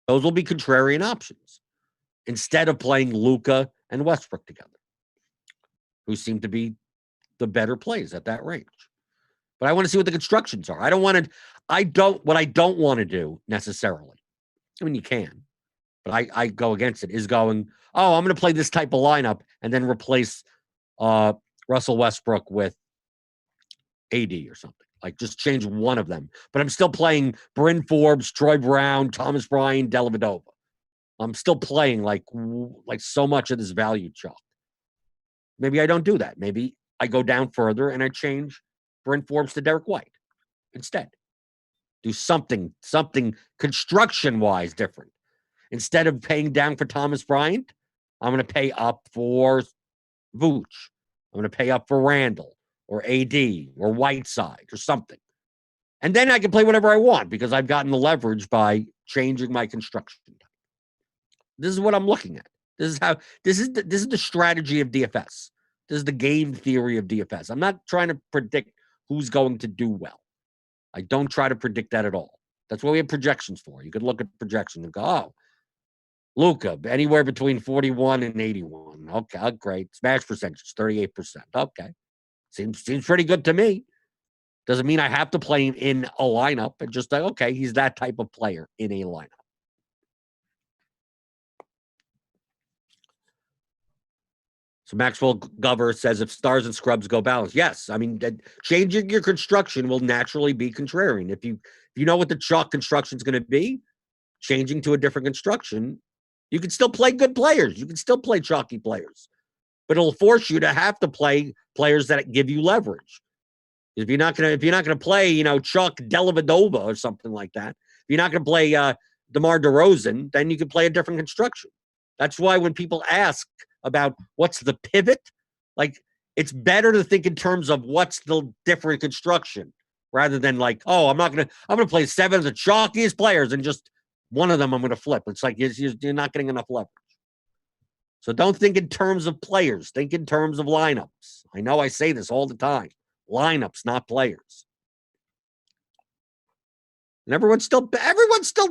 Those will be contrarian options instead of playing Luka and Westbrook together, who seem to be the better plays at that range. But I want to see what the constructions are. What I don't want to do necessarily. I mean, you can, but I go against it, is going, I'm going to play this type of lineup and then replace Russell Westbrook with AD or something. Like, just change one of them. But I'm still playing Bryn Forbes, Troy Brown, Thomas Bryant, Dellavedova. I'm still playing like so much of this value chalk. Maybe I don't do that. Maybe I go down further and I change Bryn Forbes to Derek White instead. Do something construction-wise different. Instead of paying down for Thomas Bryant, I'm going to pay up for Vooch. I'm going to pay up for Randall or AD or Whiteside or something. And then I can play whatever I want because I've gotten the leverage by changing my construction type. This is what I'm looking at. This is the strategy of DFS. This This is the game theory of DFS. I'm not trying to predict who's going to do well. I don't try to predict that at all. That's what we have projections for. You could look at projections and go, oh, Luka, anywhere between 41 and 81. Okay, great. Smash percentage, 38%. Okay. Seems pretty good to me. Doesn't mean I have to play him in a lineup. And just like, okay, he's that type of player in a lineup. So Maxwell Gover says if stars and scrubs go balanced, yes. I mean, changing your construction will naturally be contrarian. If you know what the chalk construction is going to be, changing to a different construction, you can still play good players. You can still play chalky players, but it'll force you to have to play players that give you leverage. If you're not gonna play, Chuck Dellavedova or something like that, if you're not gonna play DeMar DeRozan, then you can play a different construction. That's why when people ask about what's the pivot, like it's better to think in terms of what's the different construction rather than like, oh, I'm gonna play 7 of the chalkiest players and just one of them I'm gonna flip. It's like you're not getting enough leverage. So don't think in terms of players. Think in terms of lineups. I know I say this all the time. Lineups, not players. And everyone's still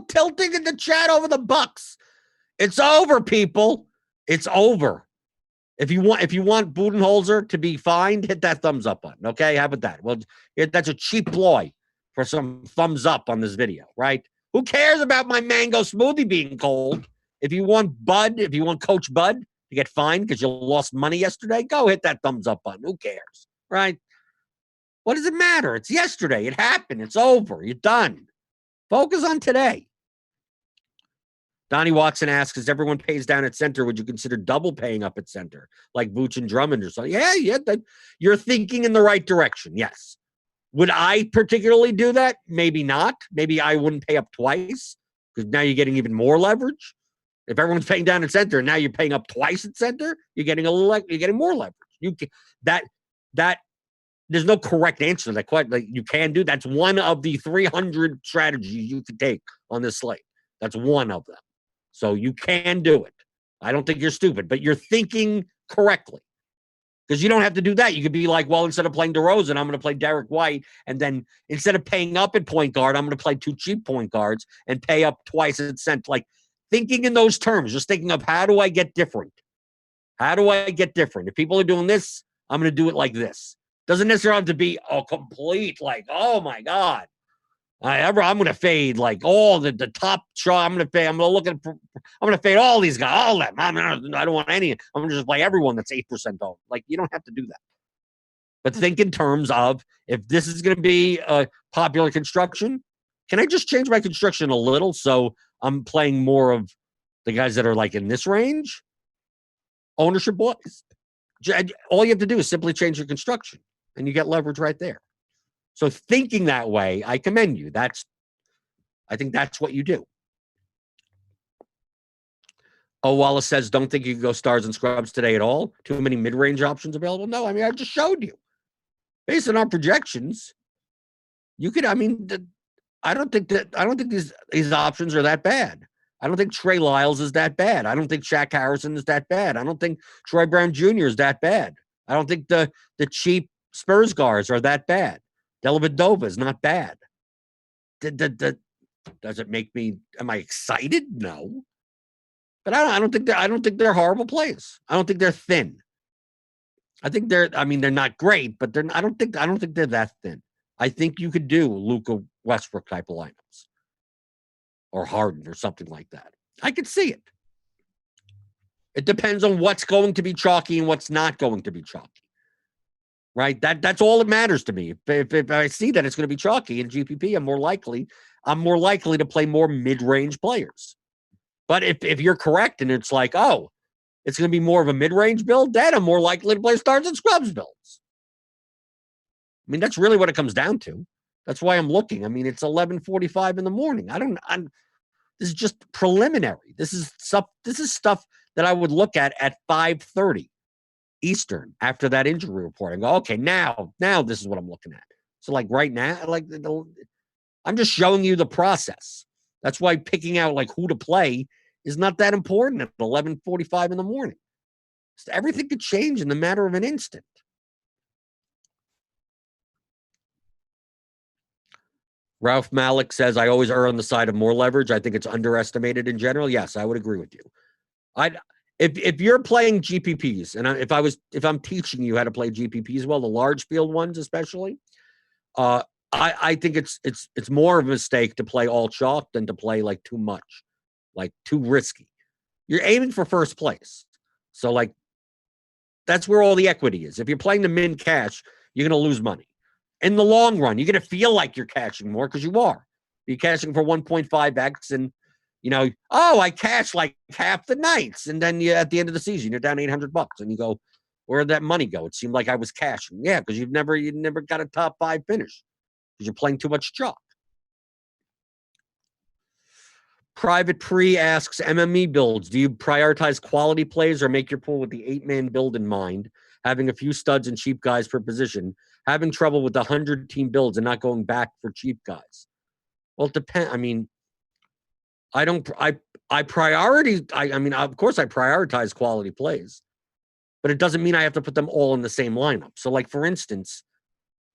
tilting in the chat over the Bucks. It's over, people. It's over. If you want Budenholzer to be fined, hit that thumbs up button. Okay, how about that? Well, that's a cheap ploy for some thumbs up on this video, right? Who cares about my mango smoothie being cold? If you want Coach Bud to get fined because you lost money yesterday, go hit that thumbs up button. Who cares, right? What does it matter? It's yesterday. It happened. It's over. You're done. Focus on today. Donnie Watson asks, as everyone pays down at center, would you consider double paying up at center, like Vooch and Drummond or something? Yeah, you're thinking in the right direction, yes. Would I particularly do that? Maybe not. Maybe I wouldn't pay up twice because now you're getting even more leverage. If everyone's paying down at center and now you're paying up twice at center, you're getting more leverage. There's no correct answer to that question. Like you can do that's one of the 300 strategies you could take on this slate. That's one of them. So you can do it. I don't think you're stupid, but you're thinking correctly. Because you don't have to do that. You could be like, well, instead of playing DeRozan, I'm going to play Derek White. And then instead of paying up at point guard, I'm going to play 2 cheap point guards and pay up twice at center. Like thinking in those terms, just thinking of how do I get different? How do I get different? If people are doing this, I'm going to do it like this. Doesn't necessarily have to be a complete, like, oh my God. I'm going to fade like all the top shot. I'm going to fade all these guys, all of them. I don't want any. I'm going to just play everyone that's 8% off. Like, you don't have to do that. But think in terms of if this is going to be a popular construction, can I just change my construction a little so I'm playing more of the guys that are like in this range? Ownership boys. All you have to do is simply change your construction and you get leverage right there. So thinking that way, I commend you. I think that's what you do. Oh, Wallace says, don't think you can go stars and scrubs today at all. Too many mid-range options available. No, I mean, I just showed you. Based on our projections, you could, I don't think these options are that bad. I don't think Trey Lyles is that bad. I don't think Shaq Harrison is that bad. I don't think Troy Brown Jr. is that bad. I don't think the cheap Spurs guards are that bad. Dellavedova is not bad. Does it make me? Am I excited? No. But I don't think they're horrible plays. I don't think they're thin. I think they're not great, but I don't think they're that thin. I think you could do Luka Westbrook type of lineups or Harden or something like that. I could see it. It depends on what's going to be chalky and what's not going to be chalky. Right? That's all that matters to me. If I see that it's going to be chalky in GPP, I'm more likely to play more mid-range players. But if you're correct and it's like, oh, it's going to be more of a mid-range build, then I'm more likely to play stars and scrubs builds. I mean, that's really what it comes down to. That's why I'm looking. I mean, it's 11:45 in the morning. This is just preliminary. This is stuff that I would look at 5:30 Eastern after that injury report and go, okay, now this is what I'm looking at. So like right now, I'm just showing you the process. That's why picking out like who to play is not that important at 11:45 in the morning. Everything could change in the matter of an instant. Ralph Malik says, I always err on the side of more leverage. I think it's underestimated in general. Yes, I would agree with you. If you're playing GPPs, and if I'm teaching you how to play GPPs, well, the large field ones especially, I think it's more of a mistake to play all chalk than to play like too much, like too risky. You're aiming for first place, so like that's where all the equity is. If you're playing the min cash, you're going to lose money. In the long run, you're going to feel like you're cashing more because you are. You're cashing for 1.5x, and I cashed like half the nights, and then at the end of the season, you're down $800, and you go, where'd that money go? It seemed like I was cashing. Yeah, because you never got a top 5 finish because you're playing too much chalk. Private Pre asks, MME builds, do you prioritize quality plays or make your pool with the 8-man build in mind, having a few studs and cheap guys per position, having trouble with the 100-team builds and not going back for cheap guys? Well, it depends. I mean, of course I prioritize quality plays, but it doesn't mean I have to put them all in the same lineup. So like, for instance,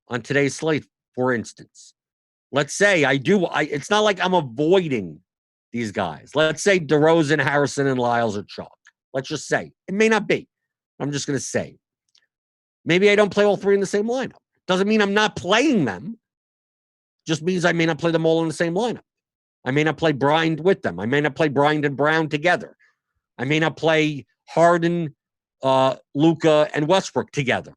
on today's slate, let's say it's not like I'm avoiding these guys. Let's say DeRozan, Harrison, and Lyles are chalk. Let's just say. It may not be. I'm just going to say. Maybe I don't play all 3 in the same lineup. Doesn't mean I'm not playing them. Just means I may not play them all in the same lineup. I may not play Bryant with them. I may not play Bryant and Brown together. I may not play Harden, Luka, and Westbrook together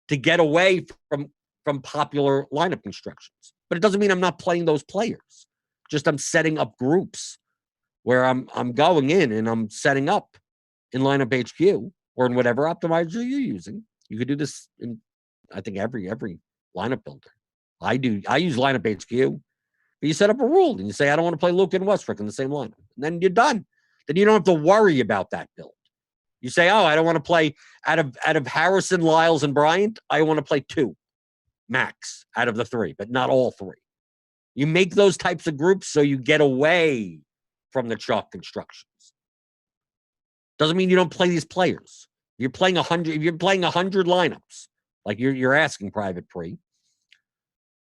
to get away from popular lineup constructions. But it doesn't mean I'm not playing those players. Just I'm setting up groups where I'm going in and I'm setting up in lineup HQ or in whatever optimizer you're using. You could do this in, I think, every lineup builder. I use lineup HQ. But you set up a rule and you say, I don't want to play Luka and Westbrook in the same lineup. And then you're done. Then you don't have to worry about that build. You say, I don't want to play out of Harrison, Lyles, and Bryant. I want to play 2 max out of the 3, but not all 3. You make those types of groups so you get away from the chalk constructions. Doesn't mean you don't play these players. You're playing 100. If you're playing 100 lineups, like you're asking Private Pre,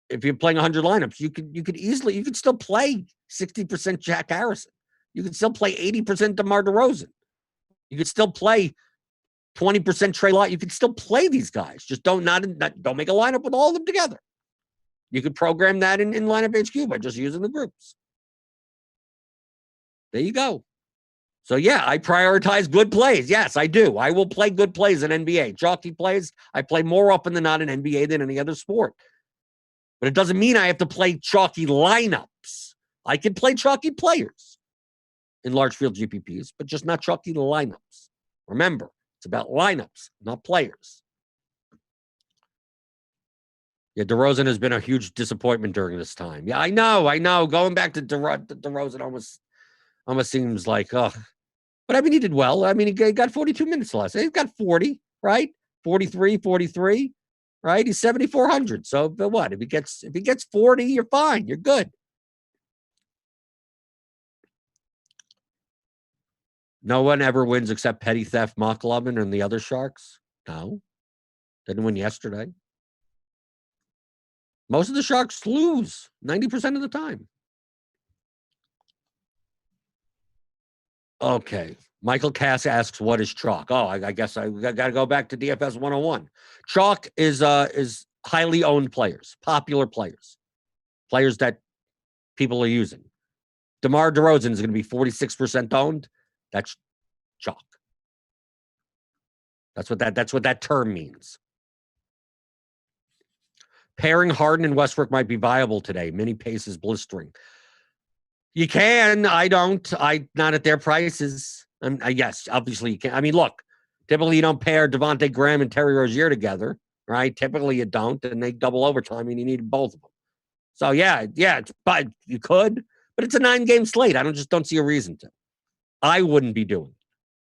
if you're playing 100 lineups, you could still play 60% Jack Harrison. You could still play 80% DeMar DeRozan. You could still play 20% Trey Lyles. You could still play these guys. Just don't make a lineup with all of them together. You could program that in lineup HQ by just using the groups. There you go. So yeah, I prioritize good plays. Yes, I do. I will play good plays in NBA. Chalky plays, I play more often than not in NBA than any other sport. But it doesn't mean I have to play chalky lineups. I can play chalky players in large field GPPs, but just not chalky lineups. Remember, it's about lineups, not players. Yeah, DeRozan has been a huge disappointment during this time. Yeah, I know. Going back to DeRozan almost seems like, but I mean, he did well. I mean, he got 42 minutes last. He's got 40, right? 43, right? He's 7,400. So, but what? If he gets 40, you're fine. You're good. No one ever wins except Petty Theft, McLovin, and the other Sharks. No, didn't win yesterday. Most of the Sharks lose 90% of the time. Okay. Michael Cass asks, what is chalk? Oh, I guess I got to go back to DFS 101. Chalk is highly owned players, popular players that people are using. DeMar DeRozan is going to be 46% owned. That's chalk. That's what that term means. Pairing Harden and Westbrook might be viable today. Mini pace is blistering. You can. I don't. Not at their prices. Yes, obviously you can. I mean, look, typically you don't pair Devontae Graham and Terry Rozier together, right? Typically you don't, and they double overtime, and you need both of them. So yeah, but you could, but it's a 9-game slate. I don't see a reason to. I wouldn't be doing it.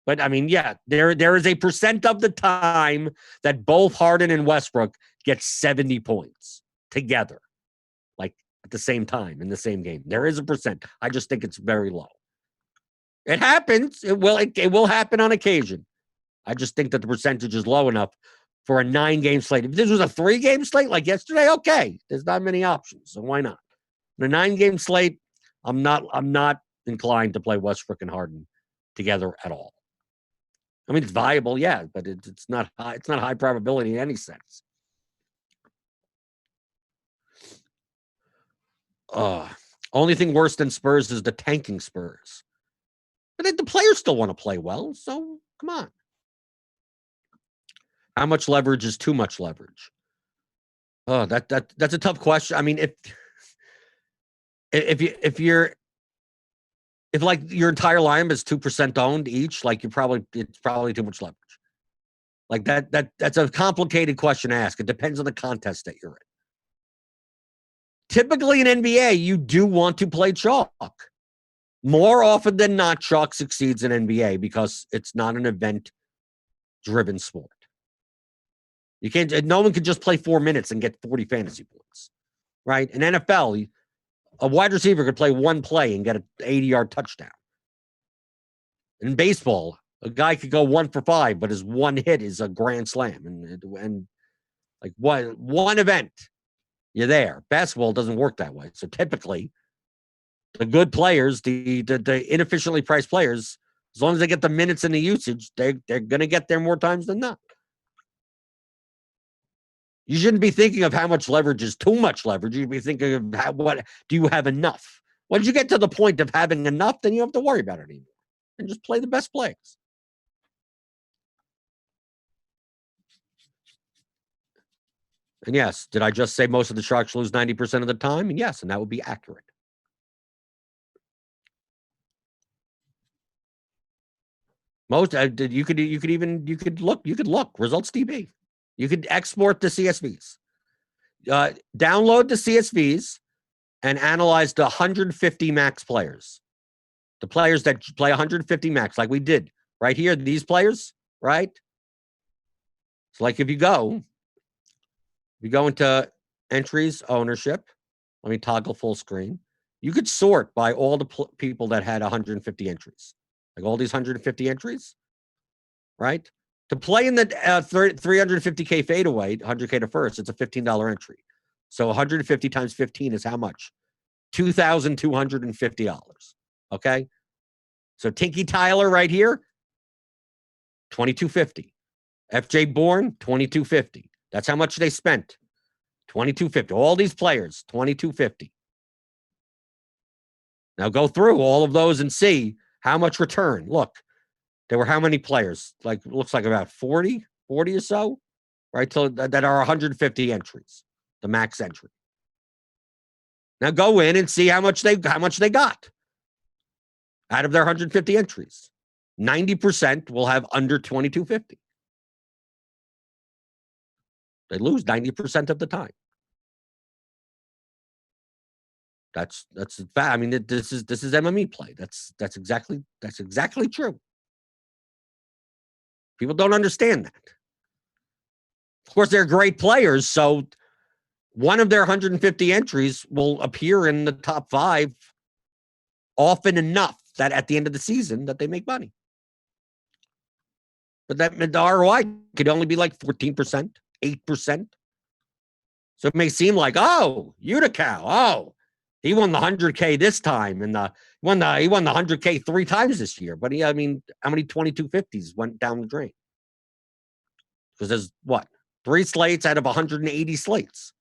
But I mean, yeah, there is a percent of the time that both Harden and Westbrook get 70 points together, like at the same time in the same game. There is a percent. I just think it's very low. It happens. It will happen on occasion. I just think that the percentage is low enough for a 9-game slate. If this was a 3-game slate like yesterday, okay. There's not many options, so why not? In a 9-game slate, I'm not inclined to play Westbrook and Harden together at all. I mean, it's viable, yeah, but it's not high, it's not high probability in any sense. Only thing worse than Spurs is the tanking Spurs. But the players still want to play well, so come on. How much leverage is too much leverage? Oh, that's a tough question. I mean, if like your entire lineup is 2% owned each, like it's probably too much leverage. Like that's a complicated question to ask. It depends on the contest that you're in. Typically in NBA, you do want to play chalk. More often than not, chalk succeeds in NBA because it's not an event-driven sport. You can't. No one can just play 4 minutes and get 40 fantasy points, right? In NFL, a wide receiver could play one play and get an 80-yard touchdown. In baseball, a guy could go 1 for 5, but his one hit is a grand slam, and like one event, you're there. Basketball doesn't work that way. So typically, the good players, the inefficiently priced players, as long as they get the minutes and the usage, they're going to get there more times than not. You shouldn't be thinking of how much leverage is too much leverage. You should be thinking of what do you have enough. Once you get to the point of having enough, then you don't have to worry about it anymore. And just play the best players. And yes, did I just say most of the Sharks lose 90% of the time? And yes, and that would be accurate. Most you could look results DB. You could export the CSVs. Download the CSVs and analyze the 150 max players. The players that play 150 max, like we did right here, these players, right? So like if you go into entries, ownership, let me toggle full screen. You could sort by all the people that had 150 entries. Like all these 150 entries, right? To play in the 350K fadeaway, 100K to first, it's a $15 entry. So 150 times 15 is how much? $2,250. Okay? So Tinky Tyler right here, $2,250. FJ Bourne, $2,250. That's how much they spent. $2,250. All these players, $2,250. Now go through all of those and see how much return. Look, there were how many players? Like, looks like about 40 or so, right? So that are 150 entries, the max entry. Now go in and see how much they got out of their 150 entries. 90% will have under 2,250. They lose 90% of the time. That's I mean, this is MME play. That's exactly true. People don't understand that. Of course, they're great players, so one of their 150 entries will appear in the top 5 often enough that at the end of the season that they make money. But the ROI could only be like 14%, 8%. So it may seem like, oh, Uticow, oh, he won the 100K this time, and he won the 100K 3 times this year. But how many 2250s went down the drain? Because there's 3 slates out of 180 slates.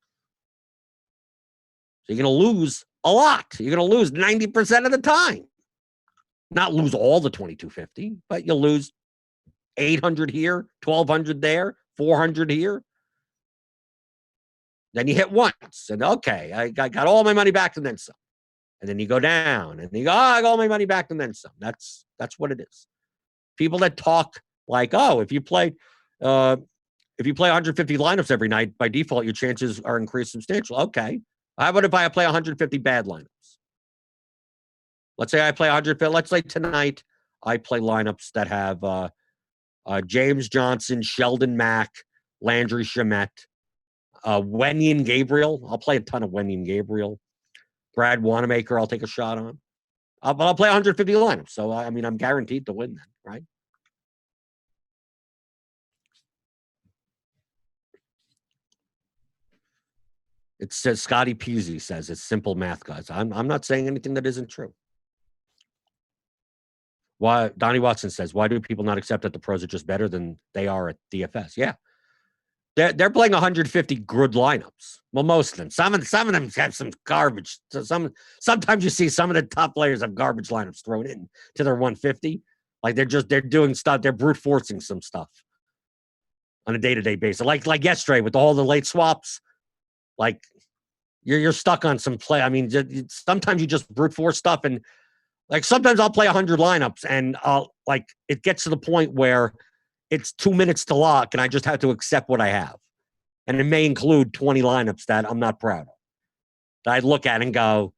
So you're going to lose a lot. You're going to lose 90% of the time. Not lose all the 2250, but you'll lose 800 here, 1200 there, 400 here. Then you hit once, and okay, I got all my money back and then some. And then you go down, and you go, I got all my money back and then some. That's what it is. People that talk like, oh, if you play 150 lineups every night, by default, your chances are increased substantially. Okay. How about if I play 150 bad lineups? Let's say I play 150. Let's say tonight I play lineups that have James Johnson, Sheldon Mack, Landry Shamet, Wenyan Gabriel. I'll play a ton of Wenyan Gabriel. Brad Wanamaker, I'll take a shot on. But I'll play 150 lineups. So, I mean, I'm guaranteed to win then, right? It says Scotty Peasy says it's simple math, guys. I'm not saying anything that isn't true. Why Donnie Watson says, why do people not accept that the pros are just better than they are at DFS? Yeah. They're playing 150 good lineups. Well, most of them. Some of them have some garbage. So sometimes you see some of the top players have garbage lineups thrown in to their 150. Like they're doing stuff, they're brute forcing some stuff on a day-to-day basis. Like yesterday with all the late swaps. Like you're stuck on some play. I mean, sometimes you just brute force stuff, and like sometimes I'll play 100 lineups and I'll like it gets to the point where it's 2 minutes to lock and I just have to accept what I have. And it may include 20 lineups that I'm not proud of. That I look at and go,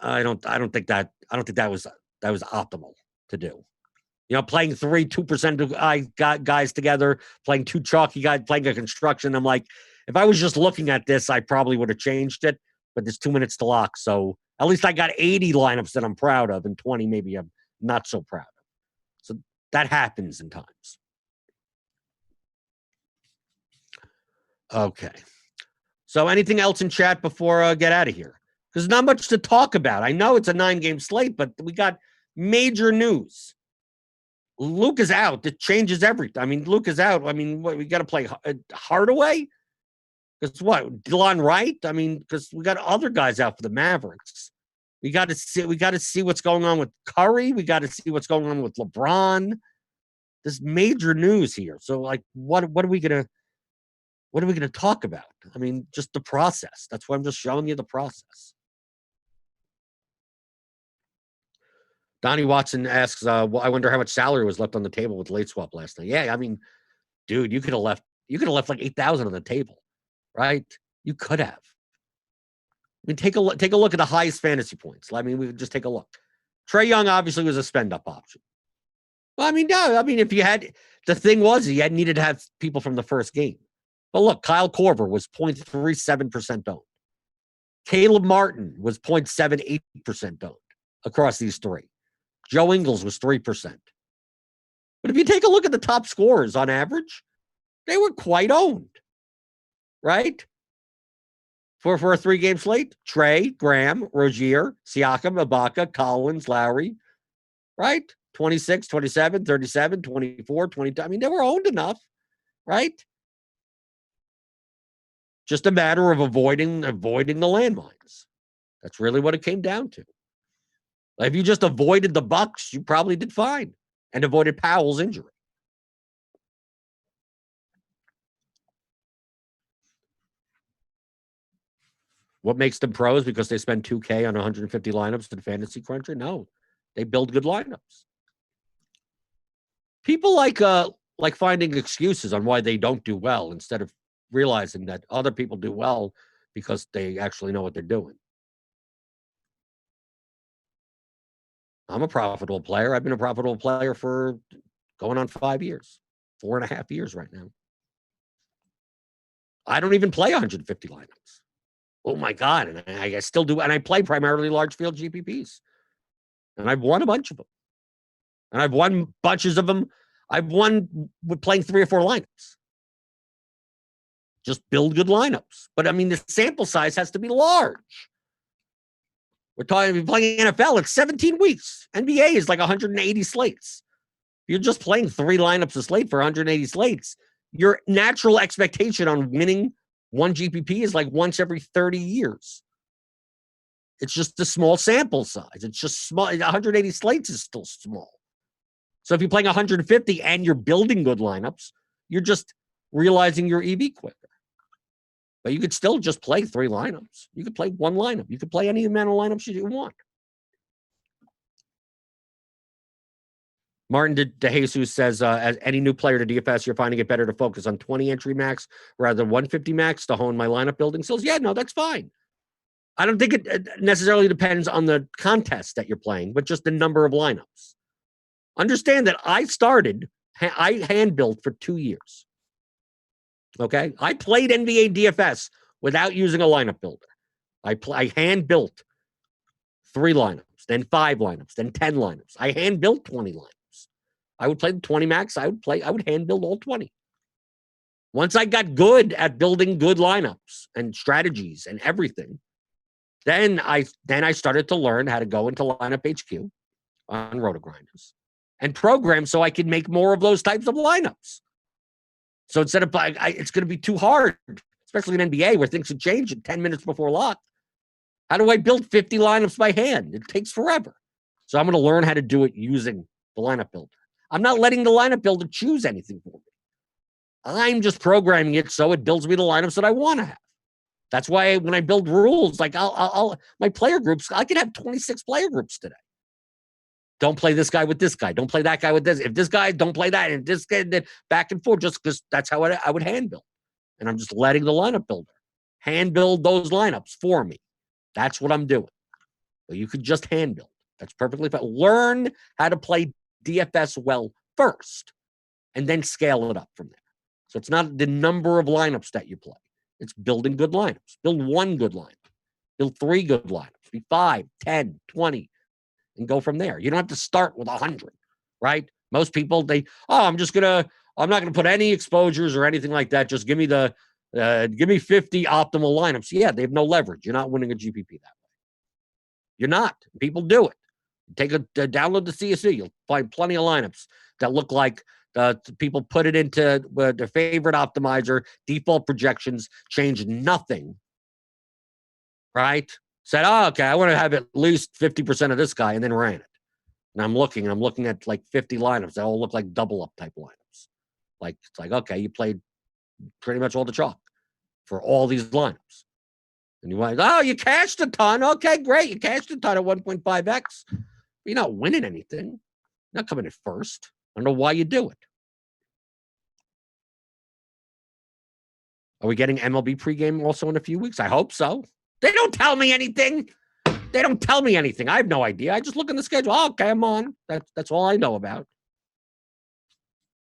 I don't think that was optimal to do. You know, playing 2% guys together, playing two chalky guys, playing a construction. I'm like, if I was just looking at this, I probably would have changed it, but there's 2 minutes to lock. So at least I got 80 lineups that I'm proud of and 20 maybe I'm not so proud of. So that happens in times. Okay. So anything else in chat before I get out of here? There's not much to talk about. I know it's a 9-game slate, but we got major news. Luke is out. It changes everything. I mean, Luke is out. I mean, what, we got to play Hardaway? Because what? Delon Wright? I mean, because we got other guys out for the Mavericks. We got to see what's going on with Curry. We got to see what's going on with LeBron. There's major news here. So, like, what are we gonna talk about? I mean, just the process. That's why I'm just showing you the process. Donnie Watson asks, well, I wonder how much salary was left on the table with late swap last night. Yeah, I mean, dude, you could have left like 8,000 on the table, right? You could have. I mean, take a look at the highest fantasy points. I mean, we just take a look. Trae Young obviously was a spend up option. Well, I mean, no, I mean, if you had the thing was he had needed to have people from the first game. But look, Kyle Korver was 0.37% owned. Caleb Martin was 0.78% owned across these three. Joe Ingles was 3%. But if you take a look at the top scorers on average, they were quite owned, right? For a 3-game slate, Trey, Graham, Rozier, Siakam, Ibaka, Collins, Lowry, right? 26, 27, 37, 24, 22. I mean, they were owned enough, right? Just a matter of avoiding the landmines. That's really what it came down to. If you just avoided the Bucks, you probably did fine and avoided Powell's injury. What makes them pros? Because they spend $2K on 150 lineups in Fantasy Cruncher? No, they build good lineups. People like finding excuses on why they don't do well instead of realizing that other people do well because they actually know what they're doing. I'm a profitable player. I've been a profitable player for going on 5 years, 4.5 years right now. I don't even play 150 lineups. Oh my God. And I still do. And I play primarily large field GPPs. And I've won a bunch of them. And I've won bunches of them. I've won with playing 3 or 4 lineups. Just build good lineups. But I mean, the sample size has to be large. We're playing NFL, it's 17 weeks. NBA is like 180 slates. If you're just playing 3 lineups a slate for 180 slates, your natural expectation on winning 1 GPP is like once every 30 years. It's just a small sample size. It's just small. 180 slates is still small. So if you're playing 150 and you're building good lineups, you're just realizing your EV quicker. But you could still just play 3 lineups. You could play 1 lineup. You could play any amount of lineups you want. Martin DeJesus says, as any new player to DFS, you're finding it better to focus on 20 entry max rather than 150 max to hone my lineup building skills. Yeah, no, that's fine. I don't think it necessarily depends on the contest that you're playing, but just the number of lineups. Understand that I hand built for 2 years. Okay, I played NBA DFS without using a lineup builder. I hand built 3 lineups, then 5 lineups, then 10 lineups. I hand built 20 lineups. I would play the 20 max. I would hand build all 20. Once I got good at building good lineups and strategies and everything, then I started to learn how to go into lineup HQ on RotoGrinders and program so I could make more of those types of lineups. So instead of it's going to be too hard, especially in NBA where things can change in 10 minutes before lock. How do I build 50 lineups by hand? It takes forever. So I'm going to learn how to do it using the lineup builder. I'm not letting the lineup builder choose anything for me. I'm just programming it so it builds me the lineups that I want to have. That's why when I build rules, like I'll my player groups, I can have 26 player groups today. Don't play this guy with this guy. Don't play that guy with this. If this guy, don't play that. And this guy, then back and forth, just because that's how I would hand build. And I'm just letting the lineup builder hand build those lineups for me. That's what I'm doing. So you could just hand build. That's perfectly fine. Learn how to play DFS well first, and then scale it up from there. So it's not the number of lineups that you play. It's building good lineups. Build 1 good lineup. Build 3 good lineups. Be 5, 10, 20, and go from there. You don't have to start with 100, right? Most people, I'm not going to put any exposures or anything like that. Just give me 50 optimal lineups. Yeah, they have no leverage. You're not winning a GPP that way. You're not. People do it. Download the CSV. You'll find plenty of lineups that look like people put it into their favorite optimizer, default projections, change nothing, right? Said, okay, I want to have at least 50% of this guy, and then ran it. And I'm looking at like 50 lineups that all look like double up type lineups. Like, it's like, okay, you played pretty much all the chalk for all these lineups. And you cashed a ton. Okay, great. You cashed a ton at 1.5x. You're not winning anything. You're not coming in first. I don't know why you do it. Are we getting MLB pregame also in a few weeks? I hope so. They don't tell me anything. I have no idea. I just look in the schedule. Oh, okay, I'm on. That's all I know about.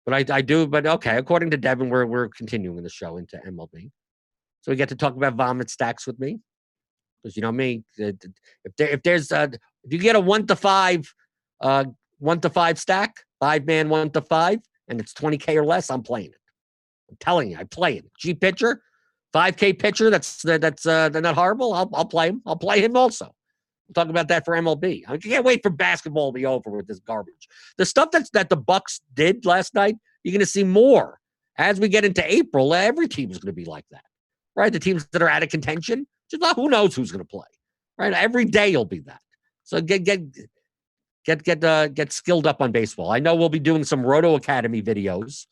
But I do. But okay, according to Devin, we're continuing the show into MLB. So we get to talk about vomit stacks with me. Because you know me, if you get a 1 to 5 stack, 5-man 1 to 5, and it's 20K or less, I'm playing it. I'm telling you, I play it. G pitcher, 5K pitcher. That's not horrible. I'll play him. I'll play him also. We'll talk about that for MLB. I can't wait for basketball to be over with this garbage. The stuff that the Bucks did last night, you're going to see more as we get into April. Every team is going to be like that, right? The teams that are out of contention, just not who knows who's going to play, right? Every day you'll be that. So get skilled up on baseball. I know we'll be doing some Roto Academy videos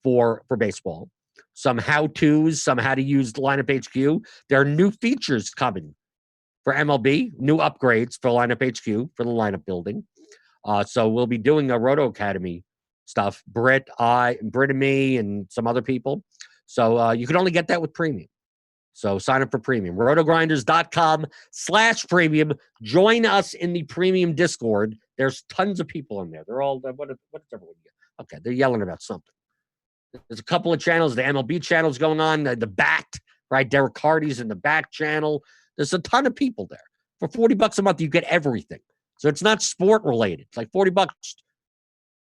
for baseball, some how-tos, some how to use lineup HQ. There are new features coming for MLB, new upgrades for lineup HQ for the lineup building. So we'll be doing a Roto Academy stuff. Britt and me, and some other people. So you can only get that with premium. So sign up for premium. RotoGrinders.com/premium. Join us in the premium Discord. There's tons of people in there. They're all, what does everyone get? Okay, they're yelling about something. There's a couple of channels. The MLB channel's going on. The Bat, right? Derek Hardy's in the Bat channel. There's a ton of people there. For $40 a month, you get everything. So it's not sport related. It's like $40.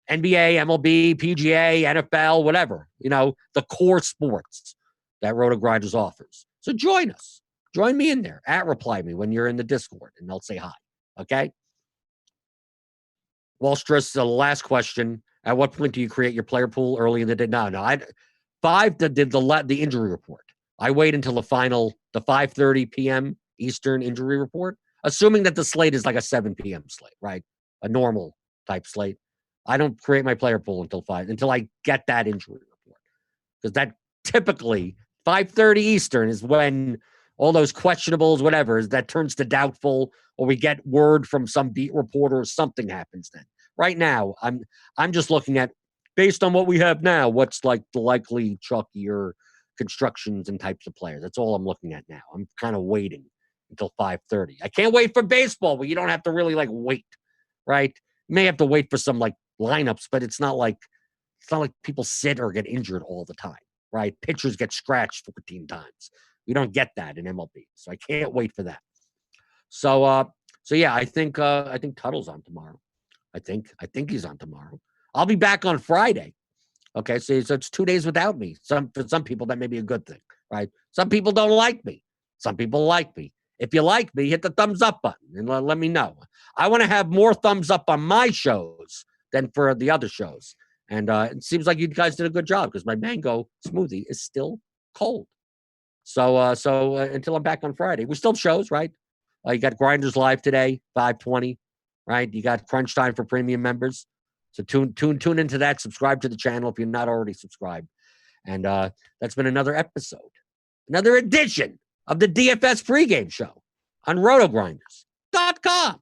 NBA, MLB, PGA, NFL, whatever. You know, the core sports that RotoGrinders offers. So join us. Join me in there. Reply me when you're in the Discord, and they'll say hi. Okay? Wallstress, the last question. At what point do you create your player pool early in the day? No. I 5 did the injury report. I wait until the 5:30 p.m. Eastern injury report, assuming that the slate is like a 7 p.m. slate, right? A normal type slate. I don't create my player pool until I get that injury report. Because that typically 5:30 Eastern is when all those questionables, whatever, that turns to doubtful, or we get word from some beat reporter or something happens then. Right now, I'm just looking at, based on what we have now, what's like the likely chalkier constructions and types of players. That's all I'm looking at now. I'm kind of waiting until 5:30. I can't wait for baseball, but you don't have to really like wait, right? You may have to wait for some like lineups, but it's not like people sit or get injured all the time, right? Pitchers get scratched 14 times. We don't get that in MLB, so I can't wait for that. So So yeah, I think Tuttle's on tomorrow. I think he's on tomorrow. I'll be back on Friday. Okay, so it's 2 days without me. For some people that may be a good thing, right? Some people don't like me. Some people like me. If you like me, hit the thumbs up button and let me know. I want to have more thumbs up on my shows than for the other shows. And it seems like you guys did a good job because my mango smoothie is still cold. So until I'm back on Friday, we still have shows, right? You got Grinders Live today, 5:20, right? You got Crunch Time for premium members. So tune into that. Subscribe to the channel if you're not already subscribed. And that's been another episode, another edition of the DFS pregame show on RotoGrinders.com.